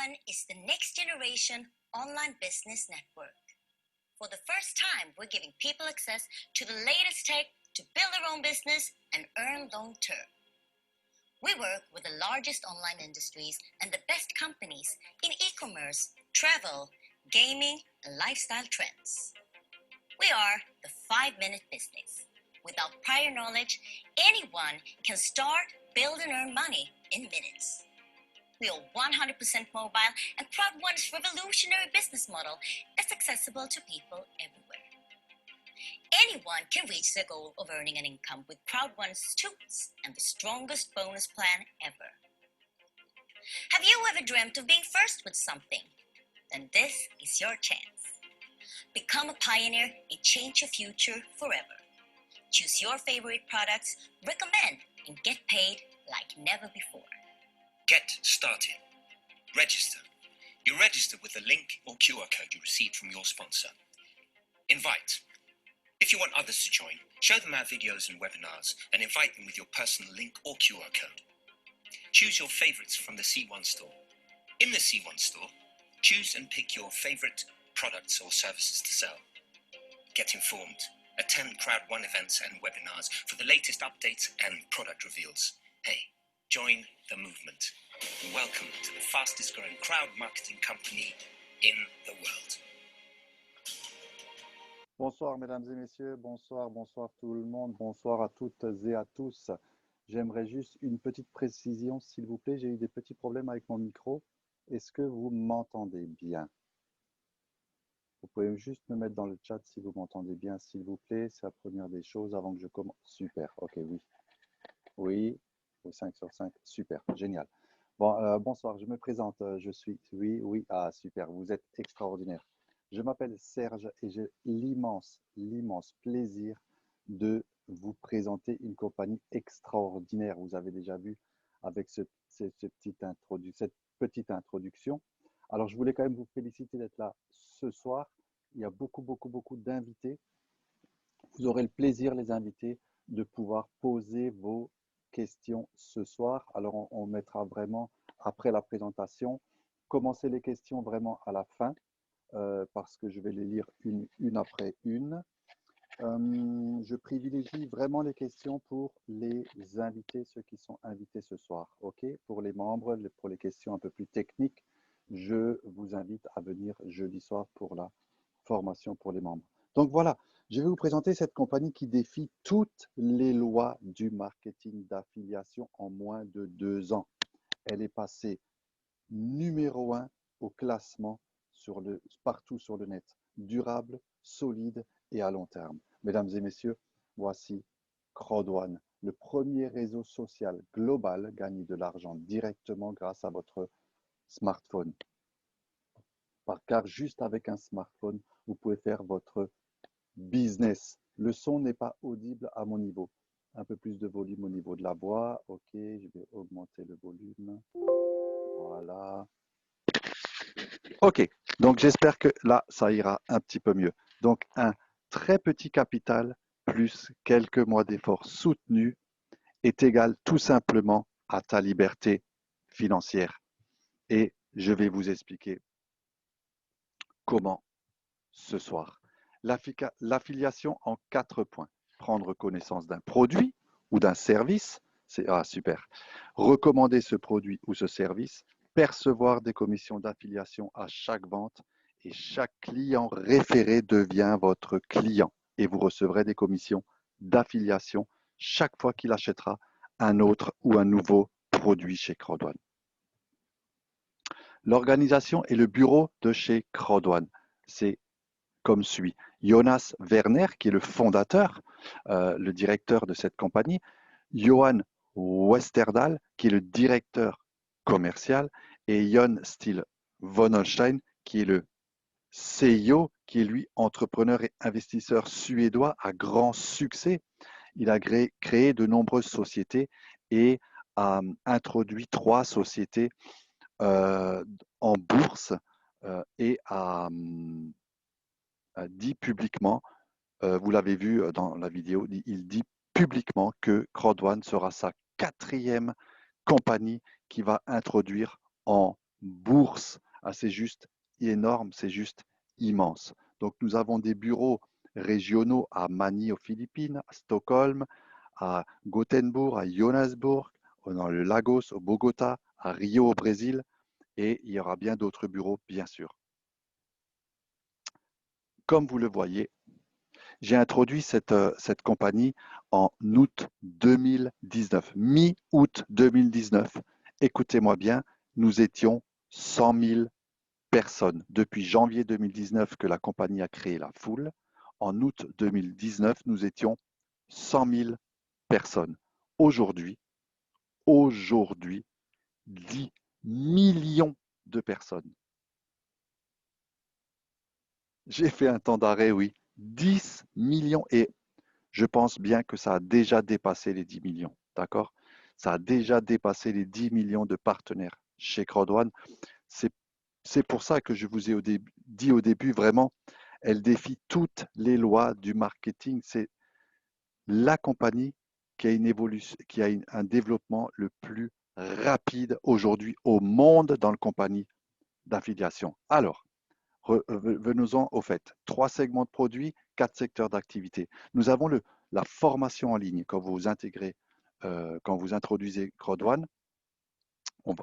Crowd1 is the next generation online business network. For the first time, we're giving people access to the latest tech to build their own business and earn long term. We work with the largest online industries and the best companies in e-commerce, travel, gaming, and lifestyle trends. We are the 5-minute business. Without prior knowledge, anyone can start, build, and earn money in minutes. We are 100% mobile, and Crowd1's revolutionary business model is accessible to people everywhere. Anyone can reach their goal of earning an income with Crowd1's tools and the strongest bonus plan ever. Have you ever dreamt of being first with something? Then this is your chance. Become a pioneer and change your future forever. Choose your favorite products, recommend, and get paid like never before. Get started. Register. You register with the link or QR code you received from your sponsor. Invite. If you want others to join, show them our videos and webinars and invite them with your personal link or QR code. Choose your favorites from the C1 store. In the C1 store, choose and pick your favorite products or services to sell. Get informed. Attend Crowd1 events and webinars for the latest updates and product reveals. Hey, join the movement. And welcome to the fastest growing crowd marketing company in the world. Bonsoir mesdames et messieurs, bonsoir tout le monde, bonsoir à toutes et à tous. J'aimerais juste une petite précision s'il vous plaît, j'ai eu des petits problèmes avec mon micro. Est-ce que vous m'entendez bien? Vous pouvez juste me mettre dans le chat si vous m'entendez bien s'il vous plaît, c'est la première des choses avant que je commence. Super, ok, oui, 5 sur 5, super, génial. Bon, bonsoir, je me présente, je suis, ah super, vous êtes extraordinaire. Je m'appelle Serge et j'ai l'immense plaisir de vous présenter une compagnie extraordinaire. Vous avez déjà vu avec cette petite introduction. Alors, je voulais quand même vous féliciter d'être là ce soir. Il y a beaucoup d'invités. Vous aurez le plaisir, les invités, de pouvoir poser vos questions ce soir. Alors, on mettra vraiment, après la présentation, commencer les questions vraiment à la fin. Parce que je vais les lire une après une. Je privilégie vraiment les questions pour les invités, ceux qui sont invités ce soir. Ok, pour les membres, pour les questions un peu plus techniques, je vous invite à venir jeudi soir pour la formation pour les membres. Donc voilà, je vais vous présenter cette compagnie qui défie toutes les lois du marketing d'affiliation en moins de 2 ans. Elle est passée numéro 1 au classement partout sur le net, durable, solide et à long terme. Mesdames et messieurs, voici Crowd1, le premier réseau social global gagner de l'argent directement grâce à votre smartphone. Car juste avec un smartphone, vous pouvez faire votre business. Le son n'est pas audible à mon niveau. Un peu plus de volume au niveau de la voix. Ok, je vais augmenter le volume. Voilà. Ok, donc j'espère que là, ça ira un petit peu mieux. Donc, un très petit capital plus quelques mois d'efforts soutenus est égal tout simplement à ta liberté financière. Et je vais vous expliquer comment ce soir. L'affiliation en 4 points. Prendre connaissance d'un produit ou d'un service, c'est super. Recommander ce produit ou ce service, percevoir des commissions d'affiliation à chaque vente et chaque client référé devient votre client et vous recevrez des commissions d'affiliation chaque fois qu'il achètera un autre ou un nouveau produit chez Crowd1. L'organisation et le bureau de chez Crowd1, c'est comme suit. Jonas Werner, qui est le fondateur, le directeur de cette compagnie, Johan Westerdahl, qui est le directeur commercial, et Jon Steele Vonholstein, qui est le CEO, qui est lui entrepreneur et investisseur suédois à grand succès. Il a créé de nombreuses sociétés et a introduit 3 sociétés en bourse et a dit publiquement, vous l'avez vu dans la vidéo, il dit publiquement que Crowd1 sera sa 4e compagnie qui va introduire en bourse. Ah, c'est juste énorme, c'est juste immense. Donc, nous avons des bureaux régionaux à Manille aux Philippines, à Stockholm, à Gothenburg, à Johannesburg, dans le Lagos, au Bogota, à Rio au Brésil, et il y aura bien d'autres bureaux, bien sûr. Comme vous le voyez, j'ai introduit cette compagnie en août 2019, mi-août 2019. Écoutez-moi bien, nous étions 100 000 personnes. Depuis janvier 2019 que la compagnie a créé la foule, en août 2019, nous étions 100 000 personnes. Aujourd'hui, 10 millions de personnes. J'ai fait un temps d'arrêt, oui. 10 millions et je pense bien que ça a déjà dépassé les 10 millions. D'accord? Ça a déjà dépassé les 10 millions de partenaires chez CrowdOne. C'est pour ça que je vous ai dit au début, vraiment, elle défie toutes les lois du marketing. C'est la compagnie qui a une évolution, qui a un développement le plus rapide aujourd'hui au monde dans le compagnie d'affiliation. Alors, venons-en au fait. 3 segments de produits, 4 secteurs d'activité. Nous avons la formation en ligne. Quand vous intégrez, quand vous introduisez CrowdOne,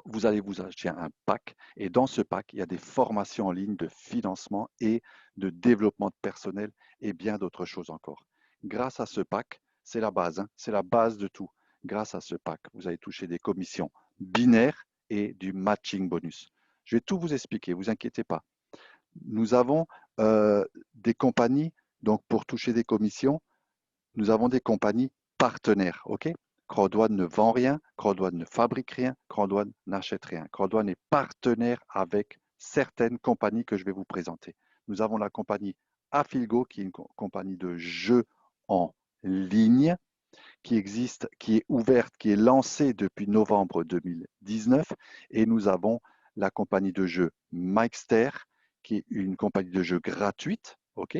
vous allez vous acheter un pack et dans ce pack, il y a des formations en ligne de financement et de développement de personnel et bien d'autres choses encore. Grâce à ce pack, c'est la base, hein, c'est la base de tout. Grâce à ce pack, vous allez toucher des commissions binaires et du matching bonus. Je vais tout vous expliquer, vous inquiétez pas. Nous avons des compagnies, donc pour toucher des commissions, nous avons des compagnies partenaires, ok? CrowdOne ne vend rien, CrowdOne ne fabrique rien, CrowdOne n'achète rien. CrowdOne est partenaire avec certaines compagnies que je vais vous présenter. Nous avons la compagnie Afilgo, qui est une compagnie de jeux en ligne, qui existe, qui est ouverte, qui est lancée depuis novembre 2019. Et nous avons la compagnie de jeux Mikester, qui est une compagnie de jeux gratuite, ok?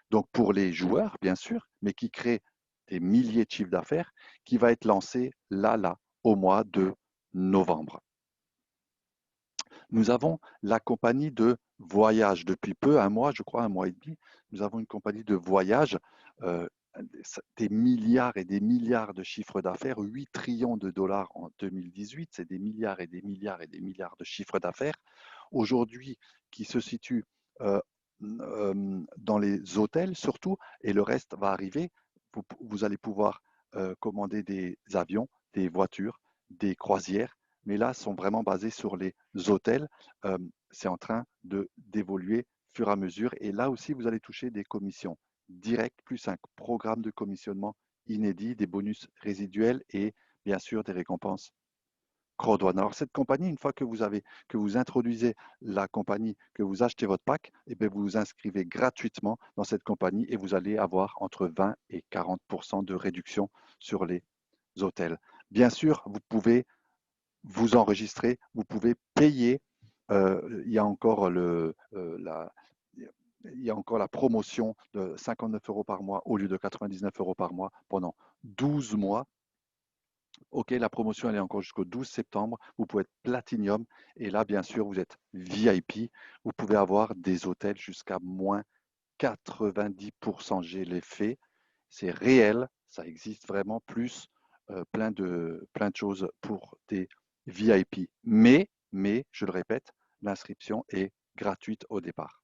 Donc pour les joueurs, bien sûr, mais qui crée des milliers de chiffres d'affaires, qui va être lancée là, au mois de novembre. Nous avons la compagnie de voyage depuis peu, un mois, je crois, un mois et demi. Nous avons une compagnie de voyage, euh, des milliards et des milliards de chiffres d'affaires, 8 trillions de dollars en 2018, c'est des milliards et des milliards et des milliards de chiffres d'affaires. Aujourd'hui, qui se situe dans les hôtels surtout, et le reste va arriver. Vous allez pouvoir commander des avions, des voitures, des croisières, mais là, sont vraiment basés sur les hôtels. C'est en train d'évoluer au fur et à mesure. Et là aussi, vous allez toucher des commissions directes, plus un programme de commissionnement inédit, des bonus résiduels et bien sûr des récompenses CrowdOne. Alors cette compagnie, une fois que vous introduisez la compagnie, que vous achetez votre pack, et bien vous vous inscrivez gratuitement dans cette compagnie et vous allez avoir entre 20 et 40% de réduction sur les hôtels. Bien sûr, vous pouvez vous enregistrer, vous pouvez payer. Il y a encore il y a encore la promotion de 59 euros par mois au lieu de 99 euros par mois pendant 12 mois. OK, la promotion, elle est encore jusqu'au 12 septembre. Vous pouvez être Platinum. Et là, bien sûr, vous êtes VIP. Vous pouvez avoir des hôtels jusqu'à moins 90%. J'ai les faits. C'est réel. Ça existe vraiment. Plus plein de choses pour des VIP. Mais, je le répète, l'inscription est gratuite au départ.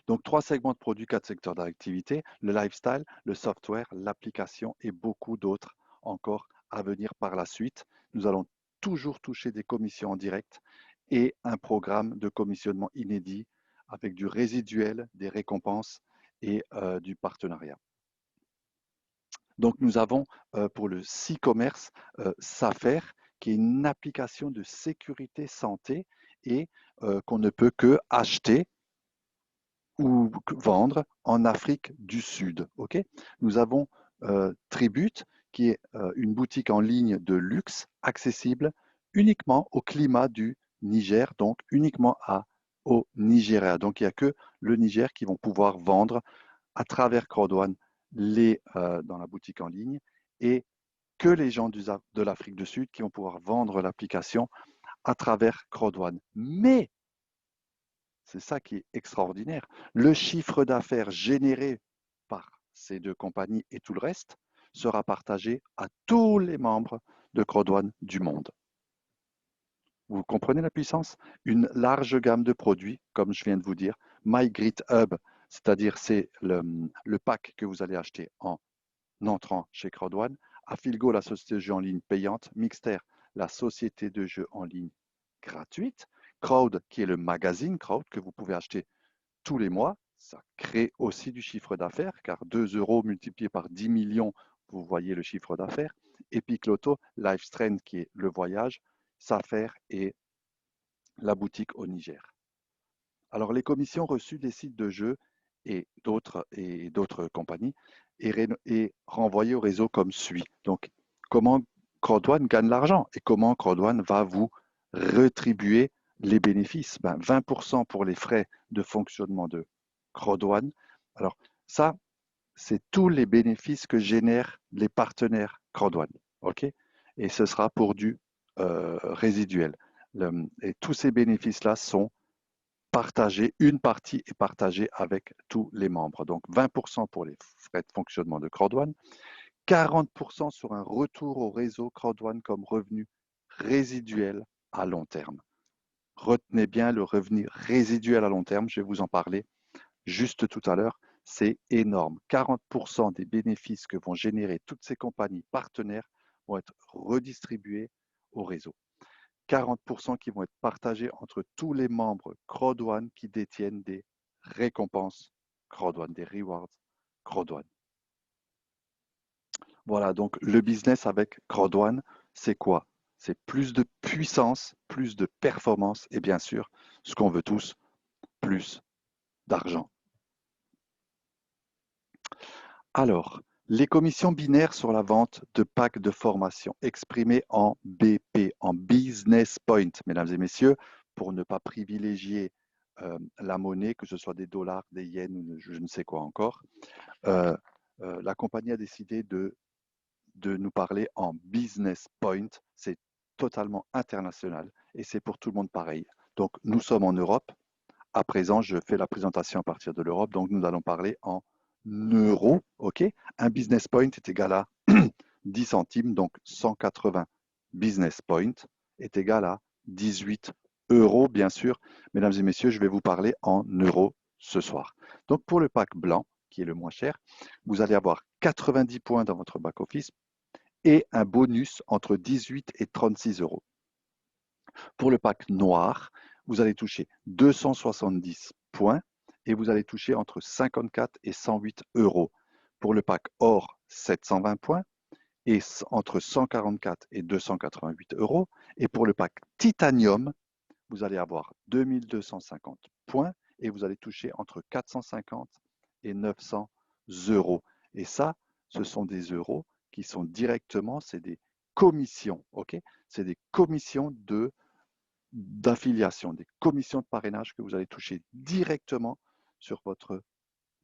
Donc, 3 segments de produits, 4 secteurs d'activité, le lifestyle, le software, l'application et beaucoup d'autres encore à venir par la suite. Nous allons toujours toucher des commissions en direct et un programme de commissionnement inédit avec du résiduel, des récompenses et du partenariat. Donc, nous avons pour le e-commerce Safer, qui est une application de sécurité santé et qu'on ne peut que acheter ou vendre en Afrique du Sud. Okay, nous avons Tribute, qui est une boutique en ligne de luxe accessible uniquement au climat du Niger, donc uniquement au Nigeria. Donc il n'y a que le Niger qui vont pouvoir vendre à travers CrowdOne dans la boutique en ligne et que les gens de l'Afrique du Sud qui vont pouvoir vendre l'application à travers CrowdOne. Mais, c'est ça qui est extraordinaire, le chiffre d'affaires généré par ces deux compagnies et tout le reste sera partagé à tous les membres de CrowdOne du monde. Vous comprenez la puissance? Une large gamme de produits, comme je viens de vous dire. MyGridHub, c'est-à-dire c'est le pack que vous allez acheter en entrant chez CrowdOne. Affilgo, la société de jeux en ligne payante. Mixter, la société de jeux en ligne gratuite. Crowd, qui est le magazine Crowd que vous pouvez acheter tous les mois. Ça crée aussi du chiffre d'affaires, car 2 € multipliés par 10 millions, vous voyez le chiffre d'affaires. Epic Lotto, Livestrend, qui est le voyage, Safer et la boutique au Niger. Alors, les commissions reçues des sites de jeux et d'autres compagnies est renvoyées au réseau comme suit. Donc, comment CrowdOne gagne l'argent et comment CrowdOne va vous rétribuer les bénéfices? 20% pour les frais de fonctionnement de CrowdOne. Alors, ça, c'est tous les bénéfices que génèrent les partenaires CrowdOne. OK? Et ce sera pour du résiduel. Et tous ces bénéfices-là sont partagés, une partie est partagée avec tous les membres. Donc 20% pour les frais de fonctionnement de CrowdOne, 40% sur un retour au réseau CrowdOne comme revenu résiduel à long terme. Retenez bien le revenu résiduel à long terme, je vais vous en parler juste tout à l'heure. C'est énorme. 40% des bénéfices que vont générer toutes ces compagnies partenaires vont être redistribués au réseau. 40% qui vont être partagés entre tous les membres CrowdOne qui détiennent des récompenses CrowdOne, des rewards CrowdOne. Voilà, donc le business avec CrowdOne, c'est quoi? C'est plus de puissance, plus de performance et bien sûr, ce qu'on veut tous, plus d'argent. Alors, les commissions binaires sur la vente de packs de formation exprimées en BP, en business point, mesdames et messieurs, pour ne pas privilégier la monnaie, que ce soit des dollars, des yens ou je ne sais quoi encore. La compagnie a décidé de nous parler en business point. C'est totalement international et c'est pour tout le monde pareil. Donc, nous sommes en Europe. À présent, je fais la présentation à partir de l'Europe, donc nous allons parler en euros, ok? Un business point est égal à 10 centimes, donc 180 business points est égal à 18 euros, bien sûr. Mesdames et messieurs, je vais vous parler en euros ce soir. Donc pour le pack blanc, qui est le moins cher, vous allez avoir 90 points dans votre back-office et un bonus entre 18 et 36 euros. Pour le pack noir, vous allez toucher 270 points et vous allez toucher entre 54 et 108 euros. Pour le pack or, 720 points et entre 144 et 288 euros. Et pour le pack titanium, vous allez avoir 2250 points et vous allez toucher entre 450 et 900 euros. Et ça, ce sont des euros qui sont directement, c'est des commissions, ok? C'est des commissions d'affiliation, des commissions de parrainage que vous allez toucher directement sur votre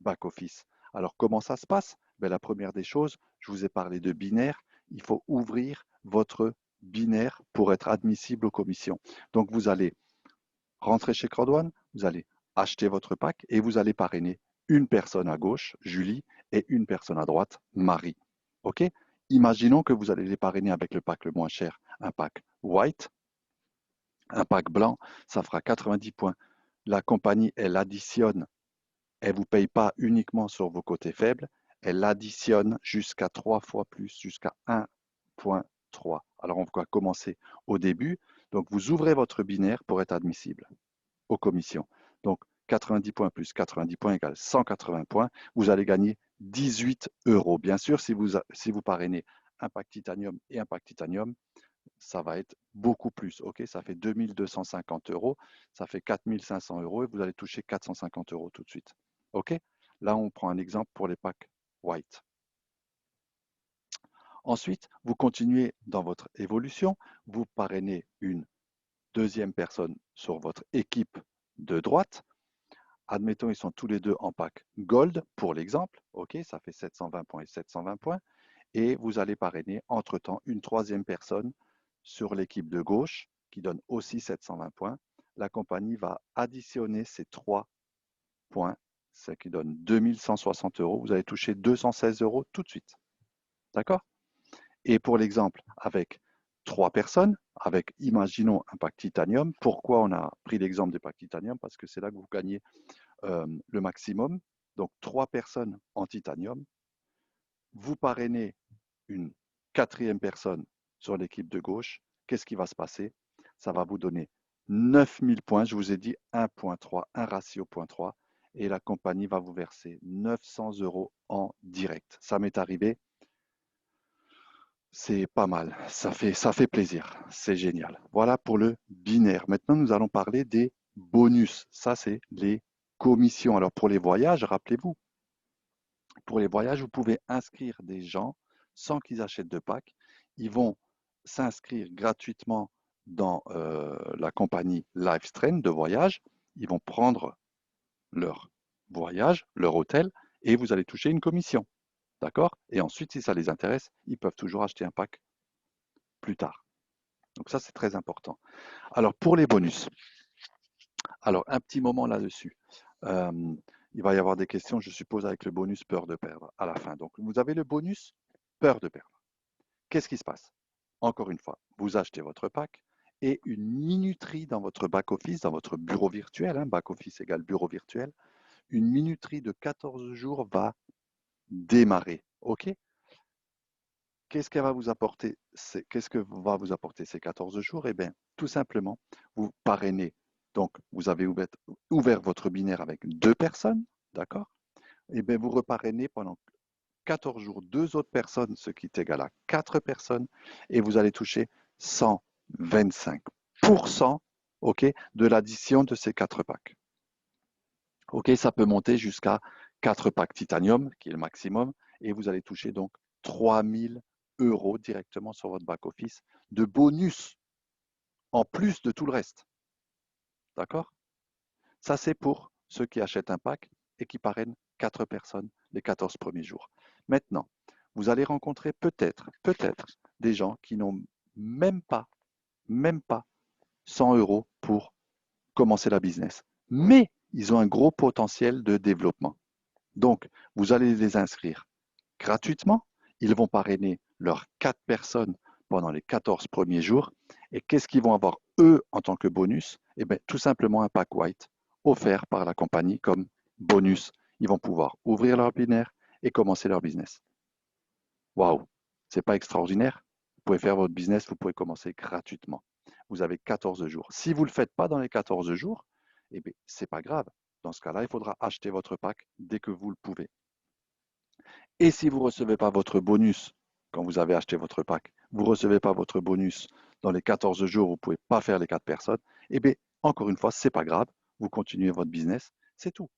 back-office. Alors, comment ça se passe? La première des choses, je vous ai parlé de binaire. Il faut ouvrir votre binaire pour être admissible aux commissions. Donc, vous allez rentrer chez CrowdOne, vous allez acheter votre pack et vous allez parrainer une personne à gauche, Julie, et une personne à droite, Marie. OK? Imaginons que vous allez les parrainer avec le pack le moins cher, un pack white. Un pack blanc, ça fera 90 points. La compagnie, elle additionne, elle ne vous paye pas uniquement sur vos côtés faibles, elle additionne jusqu'à 3 fois plus, jusqu'à 1,3. Alors, on va commencer au début. Donc, vous ouvrez votre binaire pour être admissible aux commissions. Donc, 90 points plus 90 points égale 180 points. Vous allez gagner 18 euros. Bien sûr, si vous parrainez un pack titanium et un pack titanium, ça va être beaucoup plus. Ok, ça fait 2250 euros, ça fait 4500 euros et vous allez toucher 450 euros tout de suite. Ok, là on prend un exemple pour les packs white. Ensuite, vous continuez dans votre évolution, vous parrainez une deuxième personne sur votre équipe de droite. Admettons, ils sont tous les deux en pack gold pour l'exemple. Ok, ça fait 720 points et 720 points. Et vous allez parrainer entre-temps une troisième personne sur l'équipe de gauche qui donne aussi 720 points, la compagnie va additionner ces 3 points, ce qui donne 2160 euros. Vous allez toucher 216 euros tout de suite. D'accord? Et pour l'exemple, avec 3 personnes, avec, imaginons, un pack titanium. Pourquoi on a pris l'exemple des packs titanium? Parce que c'est là que vous gagnez le maximum. Donc, 3 personnes en titanium. Vous parrainez une 4e personne sur l'équipe de gauche. Qu'est-ce qui va se passer? Ça va vous donner 9000 points. Je vous ai dit 1.3, un ratio 0.3. Et la compagnie va vous verser 900 euros en direct. Ça m'est arrivé. C'est pas mal, ça fait plaisir, c'est génial. Voilà pour le binaire. Maintenant, nous allons parler des bonus. Ça, c'est les commissions. Alors, pour les voyages, rappelez-vous, pour les voyages, vous pouvez inscrire des gens sans qu'ils achètent de pack. Ils vont s'inscrire gratuitement dans la compagnie Livestream de voyage. Ils vont prendre leur voyage, leur hôtel, et vous allez toucher une commission. D'accord? Et ensuite, si ça les intéresse, ils peuvent toujours acheter un pack plus tard. Donc ça, c'est très important. Alors, pour les bonus, alors un petit moment là-dessus. Il va y avoir des questions, je suppose, avec le bonus peur de perdre à la fin. Donc, vous avez le bonus peur de perdre. Qu'est-ce qui se passe? Encore une fois, vous achetez votre pack et une minuterie dans votre back-office, dans votre bureau virtuel, hein, back-office égale bureau virtuel, une minuterie de 14 jours va démarrer. OK? Qu'est-ce qu'elle va vous apporter? Qu'est-ce que va vous apporter ces 14 jours? Eh bien, tout simplement, vous parrainez. Donc, vous avez ouvert votre binaire avec 2 personnes, d'accord? Eh bien, vous reparrainez pendant 14 jours 2 autres personnes, ce qui est égal à 4 personnes, et vous allez toucher 125%, OK, de l'addition de ces 4 packs. OK, ça peut monter jusqu'à 4 packs titanium, qui est le maximum, et vous allez toucher donc 3000 euros directement sur votre back-office de bonus, en plus de tout le reste. D'accord? Ça, c'est pour ceux qui achètent un pack et qui parrainent 4 personnes les 14 premiers jours. Maintenant, vous allez rencontrer peut-être des gens qui n'ont même pas 100 euros pour commencer la business. Mais ils ont un gros potentiel de développement. Donc, vous allez les inscrire gratuitement. Ils vont parrainer leurs 4 personnes pendant les 14 premiers jours. Et qu'est-ce qu'ils vont avoir, eux, en tant que bonus? Eh bien, tout simplement un pack white offert par la compagnie comme bonus. Ils vont pouvoir ouvrir leur binaire et commencer leur business. Waouh, c'est pas extraordinaire? Vous pouvez faire votre business, vous pouvez commencer gratuitement. Vous avez 14 jours. Si vous ne le faites pas dans les 14 jours, eh bien, c'est pas grave. Dans ce cas-là, il faudra acheter votre pack dès que vous le pouvez. Et si vous ne recevez pas votre bonus quand vous avez acheté votre pack, vous ne recevez pas votre bonus dans les 14 jours, vous ne pouvez pas faire les 4 personnes, eh bien, encore une fois, ce n'est pas grave. Vous continuez votre business, c'est tout.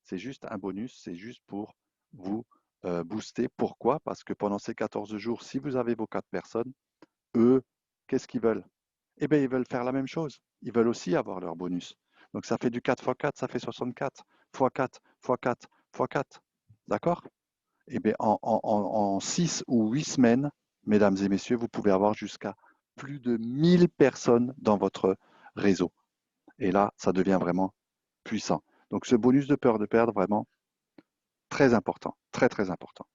C'est juste un bonus, c'est juste pour vous booster. Pourquoi? Parce que pendant ces 14 jours, si vous avez vos 4 personnes, eux, qu'est-ce qu'ils veulent? Eh bien, ils veulent faire la même chose. Ils veulent aussi avoir leur bonus. Donc, ça fait du 4 x 4, ça fait 64. x 4, x 4, x 4. D'accord? Eh bien, en 6 ou 8 semaines, mesdames et messieurs, vous pouvez avoir jusqu'à plus de 1000 personnes dans votre réseau. Et là, ça devient vraiment puissant. Donc, ce bonus de peur de perdre, vraiment, très important, très, très important.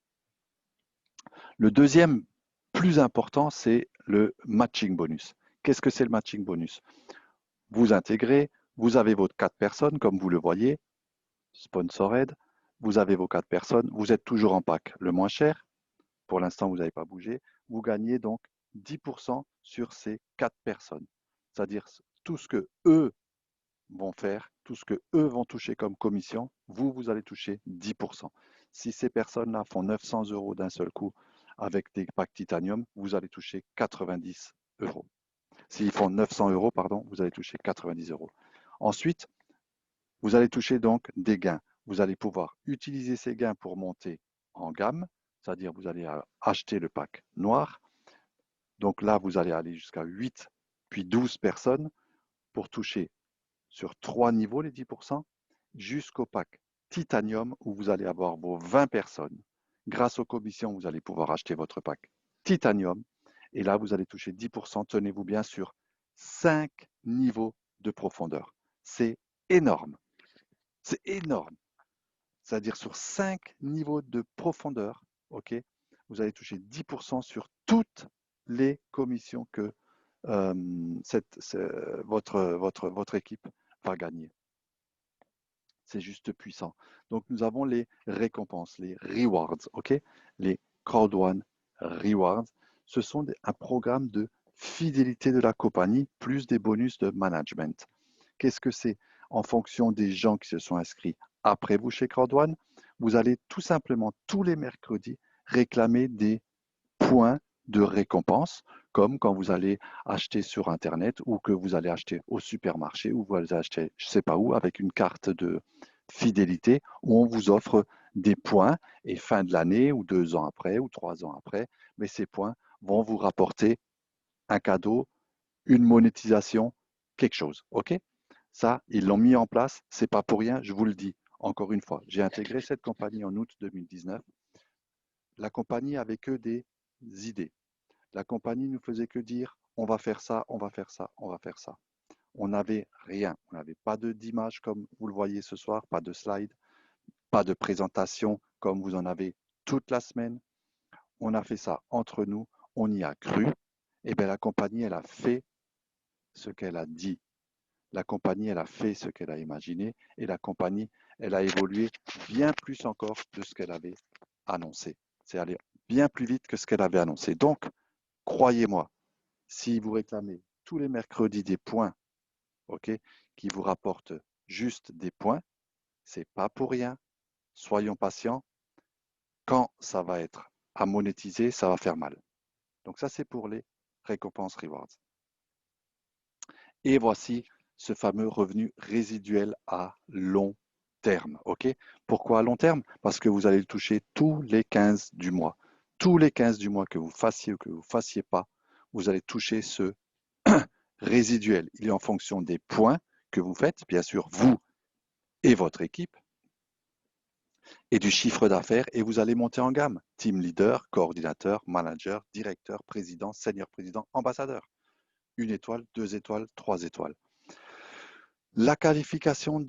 Le deuxième plus important, c'est le matching bonus. Qu'est-ce que c'est le matching bonus? Vous intégrez, vous avez vos 4 personnes, comme vous le voyez, sponsored, vous avez vos 4 personnes, vous êtes toujours en pack le moins cher, pour l'instant vous n'avez pas bougé, vous gagnez donc 10% sur ces 4 personnes. C'est-à-dire tout ce que eux vont faire, tout ce que eux vont toucher comme commission, vous allez toucher 10%. Si ces personnes-là font 900 euros d'un seul coup avec des packs titanium, vous allez toucher 90 euros. S'ils font 900 euros, pardon, vous allez toucher 90 euros. Ensuite, vous allez toucher donc des gains. Vous allez pouvoir utiliser ces gains pour monter en gamme, c'est-à-dire vous allez acheter le pack noir. Donc là, vous allez aller jusqu'à 8 puis 12 personnes pour toucher sur 3 niveaux les 10%, jusqu'au pack titanium où vous allez avoir vos 20 personnes. Grâce aux commissions, vous allez pouvoir acheter votre pack titanium et là, vous allez toucher 10%, tenez-vous bien, sur 5 niveaux de profondeur. C'est énorme. C'est énorme. C'est-à-dire sur 5 niveaux de profondeur, ok, vous allez toucher 10% sur toutes les commissions que votre équipe va gagner. C'est juste puissant. Donc, nous avons les récompenses, les rewards, ok? Les Crowd One Rewards. Ce sont un programme de fidélité de la compagnie plus des bonus de management. Qu'est-ce que c'est? En fonction des gens qui se sont inscrits après vous chez Crowd One, vous allez tout simplement tous les mercredis réclamer des points de récompense, comme quand vous allez acheter sur Internet ou que vous allez acheter au supermarché ou vous allez acheter je ne sais pas où avec une carte de fidélité où on vous offre des points et fin de l'année ou 2 ans après ou 3 ans après, mais ces points vont vous rapporter un cadeau, une monétisation, quelque chose. OK? Ça, ils l'ont mis en place, c'est pas pour rien, je vous le dis. Encore une fois, j'ai intégré cette compagnie en août 2019. La compagnie avait que des idées. La compagnie ne faisait que dire on va faire ça, on va faire ça, on va faire ça. On n'avait rien. On n'avait pas d'image comme vous le voyez ce soir, pas de slide, pas de présentation comme vous en avez toute la semaine. On a fait ça entre nous, on y a cru. Et bien la compagnie, elle a fait ce qu'elle a dit. La compagnie, elle a fait ce qu'elle a imaginé. Et la compagnie, elle a évolué bien plus encore de ce qu'elle avait annoncé. C'est allé bien plus vite que ce qu'elle avait annoncé. Donc, croyez-moi, si vous réclamez tous les mercredis des points, ok, qui vous rapportent juste des points, c'est pas pour rien. Soyons patients. Quand ça va être à monétiser, ça va faire mal. Donc ça, c'est pour les récompenses rewards. Et voici ce fameux revenu résiduel à long terme. Ok? Pourquoi à long terme? Parce que vous allez le toucher tous les 15 du mois. Tous les 15 du mois, que vous fassiez ou que vous ne fassiez pas, vous allez toucher ce résiduel. Il est en fonction des points que vous faites, bien sûr, vous et votre équipe, et du chiffre d'affaires, et vous allez monter en gamme. Team leader, coordinateur, manager, directeur, président, senior président, ambassadeur. 1 étoile, 2 étoiles, 3 étoiles. La qualification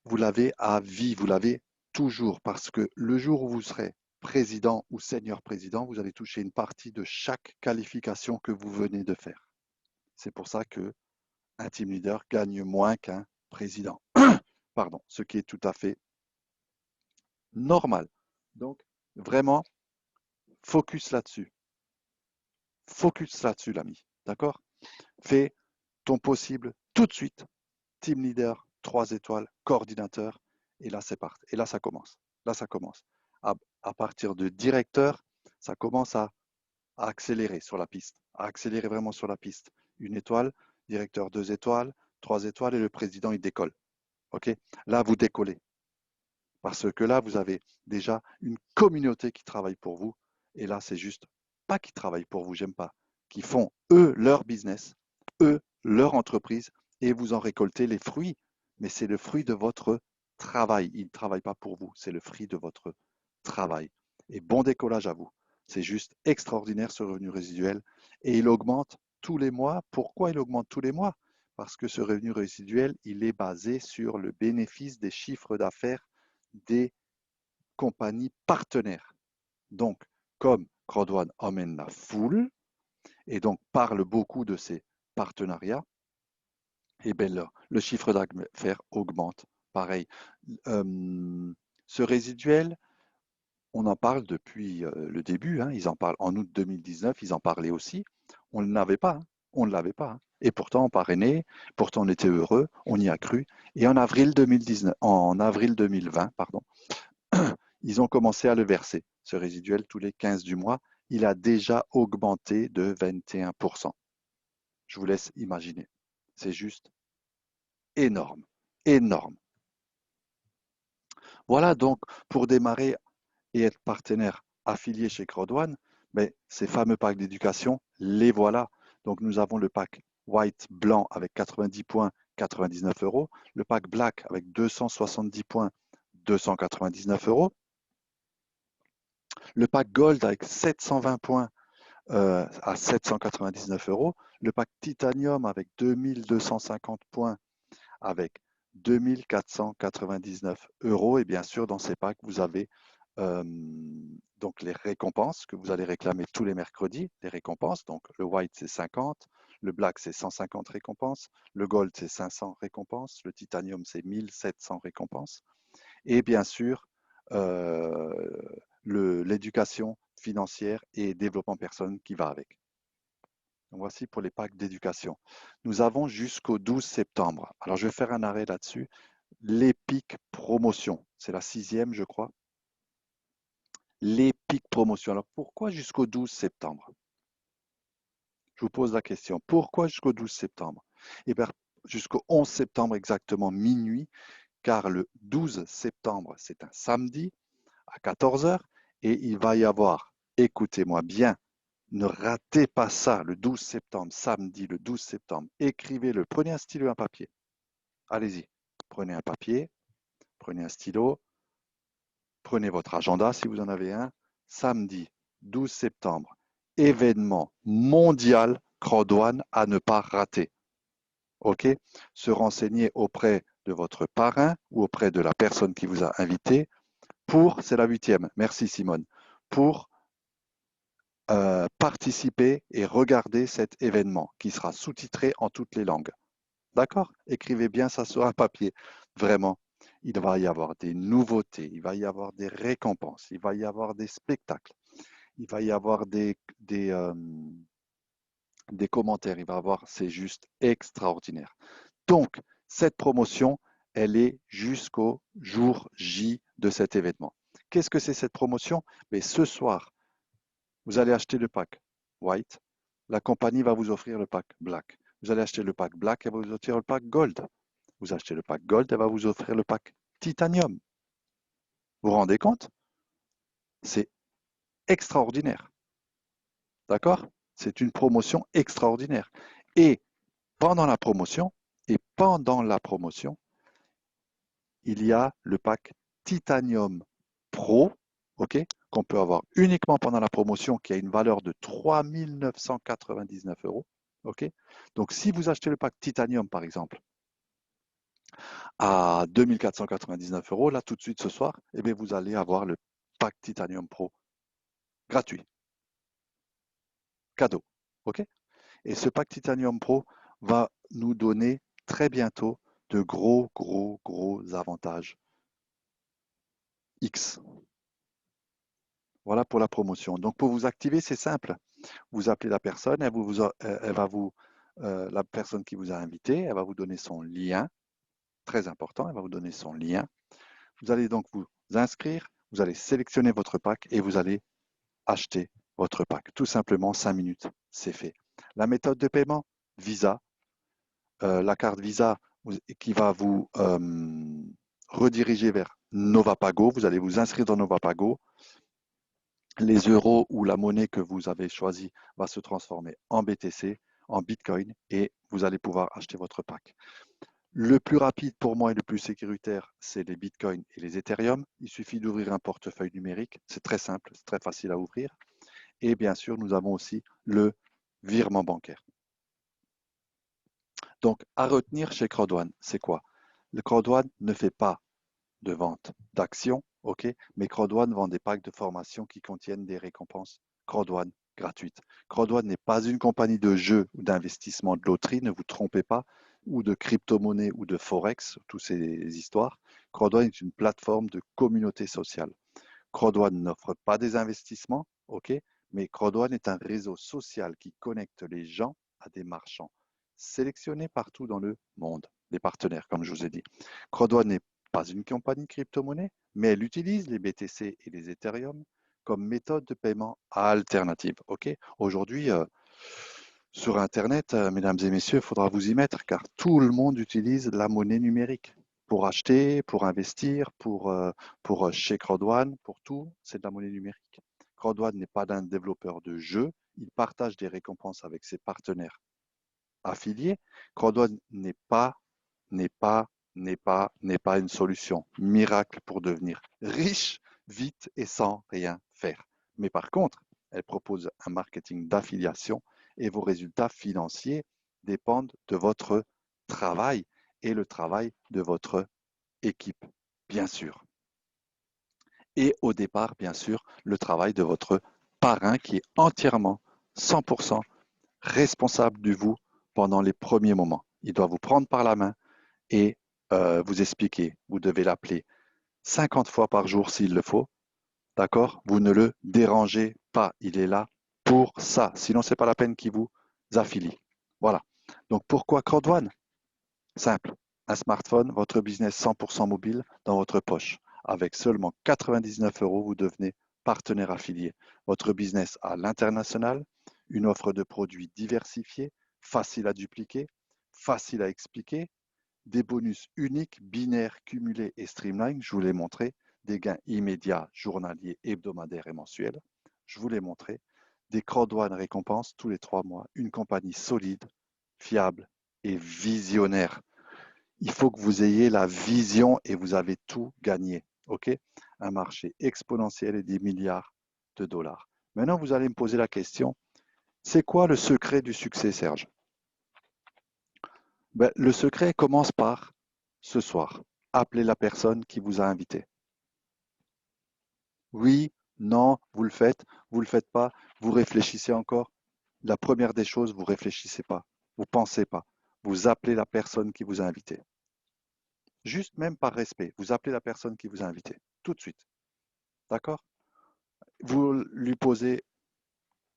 vous l'avez à vie, vous l'avez toujours, parce que le jour où vous serez président ou senior président, vous allez toucher une partie de chaque qualification que vous venez de faire. C'est pour ça que un team leader gagne moins qu'un président. Pardon, ce qui est tout à fait normal. Donc, vraiment, focus là-dessus. Focus là-dessus, l'ami. D'accord? Fais ton possible tout de suite. Team leader, 3 étoiles, coordinateur, et là, c'est parti. Et là, ça commence. Là, ça commence. À partir de directeur, ça commence à accélérer sur la piste, à accélérer vraiment sur la piste. 1 étoile, directeur 2 étoiles, 3 étoiles, et le président, il décolle. OK? Là, vous décollez. Parce que là, vous avez déjà une communauté qui travaille pour vous. Et là, c'est juste pas qui travaillent pour vous, j'aime pas, qui font eux leur business, eux leur entreprise, et vous en récoltez les fruits. Mais c'est le fruit de votre travail. Ils ne travaillent pas pour vous, c'est le fruit de votre travail. Et bon décollage à vous. C'est juste extraordinaire ce revenu résiduel. Et il augmente tous les mois. Pourquoi il augmente tous les mois? Parce que ce revenu résiduel, il est basé sur le bénéfice des chiffres d'affaires des compagnies partenaires. Donc, comme Crowd1 emmène la foule et donc parle beaucoup de ses partenariats, et bien le chiffre d'affaires augmente. Pareil. Ce résiduel, on en parle depuis le début. Ils en parlent en août 2019, ils en parlaient aussi. On ne l'avait pas. On ne l'avait pas. Et pourtant, on parrainait, pourtant on était heureux, on y a cru. Et en avril 2020, pardon, ils ont commencé à le verser, ce résiduel, tous les 15 du mois. Il a déjà augmenté de 21%. Je vous laisse imaginer. C'est juste énorme, énorme. Voilà donc pour démarrer et être partenaire affilié chez Crowd1, mais ces fameux packs d'éducation, les voilà. Donc nous avons le pack White blanc avec 90 points, 99 €, le pack Black avec 270 points, 299 €, le pack Gold avec 720 points à 799 euros. Le pack Titanium avec 2250 points avec 2499 euros. Et bien sûr, dans ces packs, vous avez donc les récompenses que vous allez réclamer tous les mercredis, les récompenses. Donc le white, c'est 50, le black, c'est 150 récompenses, le gold, c'est 500 récompenses, le titanium, c'est 1700 récompenses. Et bien sûr, l'éducation financière et développement personnel qui va avec. Donc voici pour les packs d'éducation. Nous avons jusqu'au 12 septembre. Alors, je vais faire un arrêt là-dessus. L'Epic Promotion, c'est la 6e, je crois. L'Epic Promotion. Alors, pourquoi jusqu'au 12 septembre? Je vous pose la question. Pourquoi jusqu'au 12 septembre? Eh bien, jusqu'au 11 septembre exactement minuit, car le 12 septembre, c'est un samedi à 14 heures et il va y avoir, écoutez-moi bien, ne ratez pas ça le 12 septembre, samedi le 12 septembre. Écrivez-le, prenez un stylo et un papier. Allez-y, prenez un papier, prenez un stylo, prenez votre agenda si vous en avez un. Samedi 12 septembre, événement mondial Crodouane à ne pas rater. OK? Se renseigner auprès de votre parrain ou auprès de la personne qui vous a invité pour, c'est la 8e, merci Simone, pour participer et regarder cet événement qui sera sous-titré en toutes les langues. D'accord? Écrivez bien ça sur un papier. Vraiment, il va y avoir des nouveautés, il va y avoir des récompenses, il va y avoir des spectacles, il va y avoir des commentaires, il va y avoir, c'est juste extraordinaire. Donc, cette promotion, elle est jusqu'au jour J de cet événement. Qu'est-ce que c'est cette promotion? Mais ce soir, vous allez acheter le pack White, la compagnie va vous offrir le pack Black. Vous allez acheter le pack Black, elle va vous offrir le pack Gold. Vous achetez le pack Gold, elle va vous offrir le pack Titanium. Vous vous rendez compte? C'est extraordinaire. D'accord? C'est une promotion extraordinaire. Et pendant la promotion, il y a le pack Titanium Pro, ok, qu'on peut avoir uniquement pendant la promotion, qui a une valeur de 3 999 euros. Ok. Donc, si vous achetez le pack Titanium, par exemple, à 2 499 euros, là, tout de suite ce soir, eh bien, vous allez avoir le pack Titanium Pro gratuit, cadeau. Ok. Et ce pack Titanium Pro va nous donner très bientôt de gros avantages X. Voilà pour la promotion. Donc, pour vous activer, c'est simple. Vous appelez la personne, la personne qui vous a invité, elle va vous donner son lien, très important, elle va vous donner son lien. Vous allez donc vous inscrire, vous allez sélectionner votre pack et vous allez acheter votre pack. Tout simplement, 5 minutes, c'est fait. La méthode de paiement, Visa, la carte Visa qui va vous rediriger vers Novapago. Vous allez vous inscrire dans Novapago. Les euros ou la monnaie que vous avez choisie va se transformer en BTC, en Bitcoin, et vous allez pouvoir acheter votre pack. Le plus rapide pour moi et le plus sécuritaire, c'est les Bitcoins et les Ethereum. Il suffit d'ouvrir un portefeuille numérique. C'est très simple, c'est très facile à ouvrir. Et bien sûr, nous avons aussi le virement bancaire. Donc, à retenir chez Crodouane, c'est quoi? Le Crodouane ne fait pas de vente d'actions, ok, mais Crodouane vend des packs de formation qui contiennent des récompenses Crodouane gratuites. Crodouane n'est pas une compagnie de jeux ou d'investissement de loterie, ne vous trompez pas, ou de crypto-monnaie ou de forex, toutes ces histoires. Crodouane est une plateforme de communauté sociale. Crodouane n'offre pas des investissements, ok, mais Crodouane est un réseau social qui connecte les gens à des marchands sélectionnés partout dans le monde, des partenaires, comme je vous ai dit. Crodouane n'est pas une compagnie crypto-monnaie, mais elle utilise les BTC et les Ethereum comme méthode de paiement alternative. Ok. Aujourd'hui, sur Internet, mesdames et messieurs, il faudra vous y mettre car tout le monde utilise la monnaie numérique pour acheter, pour investir, pour chez Crodouane, pour tout, c'est de la monnaie numérique. Crodouane n'est pas un développeur de jeux, il partage des récompenses avec ses partenaires affiliés. Crodouane n'est pas, n'est pas une solution miracle pour devenir riche, vite et sans rien faire. Mais par contre, Elle propose un marketing d'affiliation et vos résultats financiers dépendent de votre travail et le travail de votre équipe, bien sûr. Et au départ, bien sûr, le travail de votre parrain qui est entièrement 100% responsable de vous pendant les premiers moments. Il doit vous prendre par la main et vous expliquer. Vous devez l'appeler 50 fois par jour s'il le faut. D'accord? Vous ne le dérangez pas. Il est là pour ça. Sinon, ce n'est pas la peine qu'il vous affilie. Voilà. Donc, pourquoi Crowd1? Simple. Un smartphone, votre business 100% mobile dans votre poche. Avec seulement 99 €, vous devenez partenaire affilié. Votre business à l'international, une offre de produits diversifiée, facile à dupliquer, facile à expliquer, des bonus uniques, binaires, cumulés et streamline, je vous l'ai montré, des gains immédiats, journaliers, hebdomadaires et mensuels, je vous l'ai montré, des Crowd1 récompenses tous les 3 mois, une compagnie solide, fiable et visionnaire. Il faut que vous ayez la vision et vous avez tout gagné. OK? Un marché exponentiel et des milliards de dollars. Maintenant, vous allez me poser la question, c'est quoi le secret du succès, Serge? Ben, le secret commence par ce soir. Appelez la personne qui vous a invité. Oui, non, vous le faites pas, vous réfléchissez encore. La première des choses, vous réfléchissez pas, vous pensez pas. Vous appelez la personne qui vous a invité. Juste même par respect, vous appelez la personne qui vous a invité, tout de suite. D'accord? Vous lui posez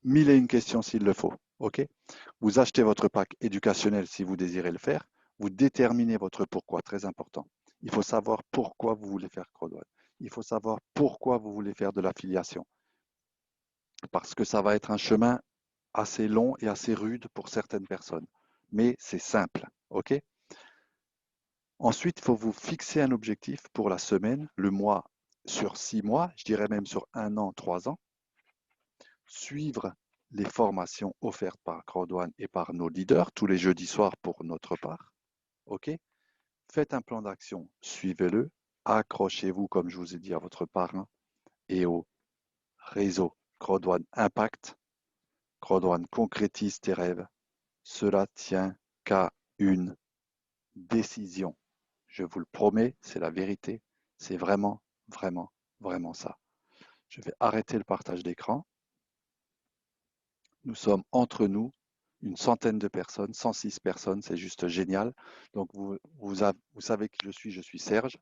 mille et une questions s'il le faut. OK? Vous achetez votre pack éducationnel si vous désirez le faire. Vous déterminez votre pourquoi, très important. Il faut savoir pourquoi vous voulez faire Crowd1. Il faut savoir pourquoi vous voulez faire de l'affiliation. Parce que ça va être un chemin assez long et assez rude pour certaines personnes. Mais c'est simple. OK? Ensuite, il faut vous fixer un objectif pour la semaine, le mois, sur 6 mois, je dirais même sur 1 an, 3 ans. Suivre les formations offertes par Crowd1 et par nos leaders tous les jeudis soirs pour notre part. OK? Faites un plan d'action, suivez-le, accrochez-vous, comme je vous ai dit, à votre parrain et au réseau Crowd1 Impact. Crowd1 concrétise tes rêves. Cela tient qu'à une décision. Je vous le promets, c'est la vérité. C'est vraiment, vraiment, vraiment ça. Je vais arrêter le partage d'écran. Nous sommes entre nous, une centaine de personnes, 106 personnes, c'est juste génial. Donc vous savez qui je suis Serge,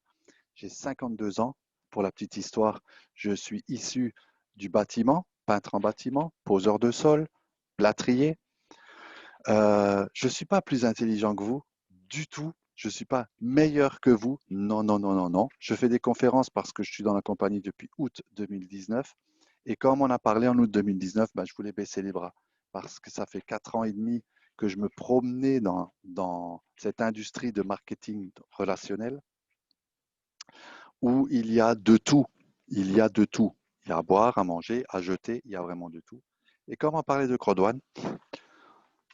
j'ai 52 ans. Pour la petite histoire, je suis issu du bâtiment, peintre en bâtiment, poseur de sol, plâtrier. Je ne suis pas plus intelligent que vous, du tout. Je ne suis pas meilleur que vous. Non, non, non, non, non. Je fais des conférences parce que je suis dans la compagnie depuis août 2019. Et comme on a parlé en août 2019, ben, je voulais baisser les bras parce que ça fait 4 ans et demi que je me promenais dans cette industrie de marketing relationnel où il y a de tout. Il y a de tout. Il y a à boire, à manger, à jeter, il y a vraiment de tout. Et comme on parlait de Crowd1,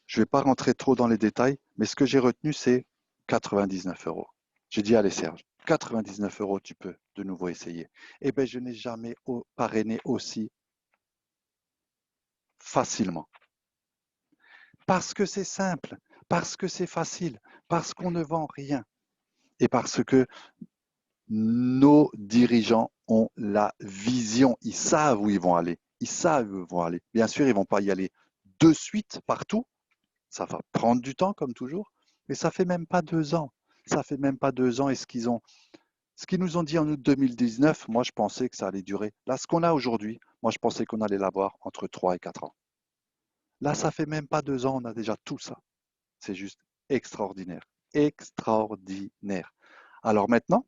je ne vais pas rentrer trop dans les détails, mais ce que j'ai retenu, c'est 99 €. J'ai dit, allez Serge, 99 €, tu peux de nouveau essayer. Eh bien, je n'ai jamais parrainé aussi facilement. Parce que c'est simple, parce que c'est facile, parce qu'on ne vend rien et parce que nos dirigeants ont la vision. Ils savent où ils vont aller. Ils savent où ils vont aller. Bien sûr, ils ne vont pas y aller de suite partout. Ça va prendre du temps, comme toujours, mais ça fait même pas 2 ans. Ça fait même pas 2 ans et ce qu'ils nous ont dit en août 2019, moi je pensais que ça allait durer. Là, ce qu'on a aujourd'hui, moi je pensais qu'on allait l'avoir entre 3 et 4 ans. Là, ça fait même pas 2 ans, on a déjà tout ça. C'est juste extraordinaire. Extraordinaire. Alors maintenant,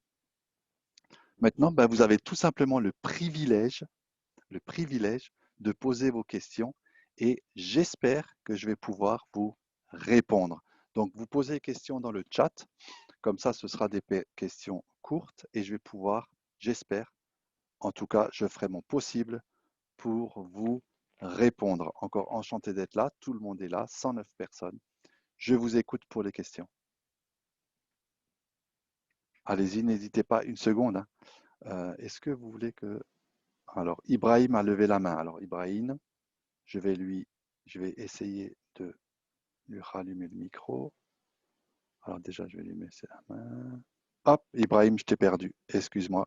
ben, vous avez tout simplement le privilège de poser vos questions et j'espère que je vais pouvoir vous répondre. Donc, vous posez les questions dans le chat. Comme ça, ce sera des questions courtes et je vais pouvoir, j'espère, en tout cas, je ferai mon possible pour vous répondre. Encore enchanté d'être là. Tout le monde est là, 109 personnes. Je vous écoute pour les questions. Allez-y, n'hésitez pas une seconde. Hein. Est-ce que vous voulez que... Alors, Ibrahim a levé la main. Alors, Ibrahim, Je vais essayer de lui rallumer le micro. Alors déjà, je vais lui laisser la main. Hop, Ibrahim, je t'ai perdu. Excuse-moi.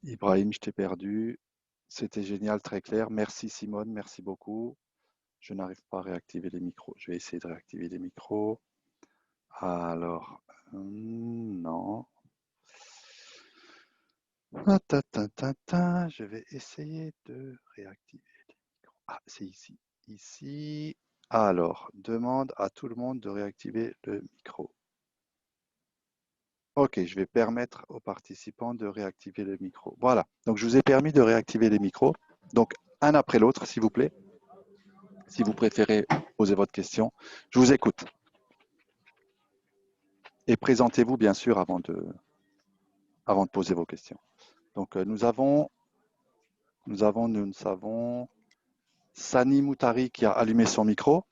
Ibrahim, je t'ai perdu. C'était génial, très clair. Merci Simone, merci beaucoup. Je n'arrive pas à réactiver les micros. Je vais essayer de réactiver les micros. Alors, non. Je vais essayer de réactiver les micros. Ah, c'est ici. Ici. Alors, demande à tout le monde de réactiver le micro. Ok, je vais permettre aux participants de réactiver le micro. Voilà, donc je vous ai permis de réactiver les micros. Donc, un après l'autre, s'il vous plaît. Si vous préférez poser votre question, je vous écoute. Et présentez-vous, bien sûr, avant de poser vos questions. Donc, nous avons Sani Moutari qui a allumé son micro.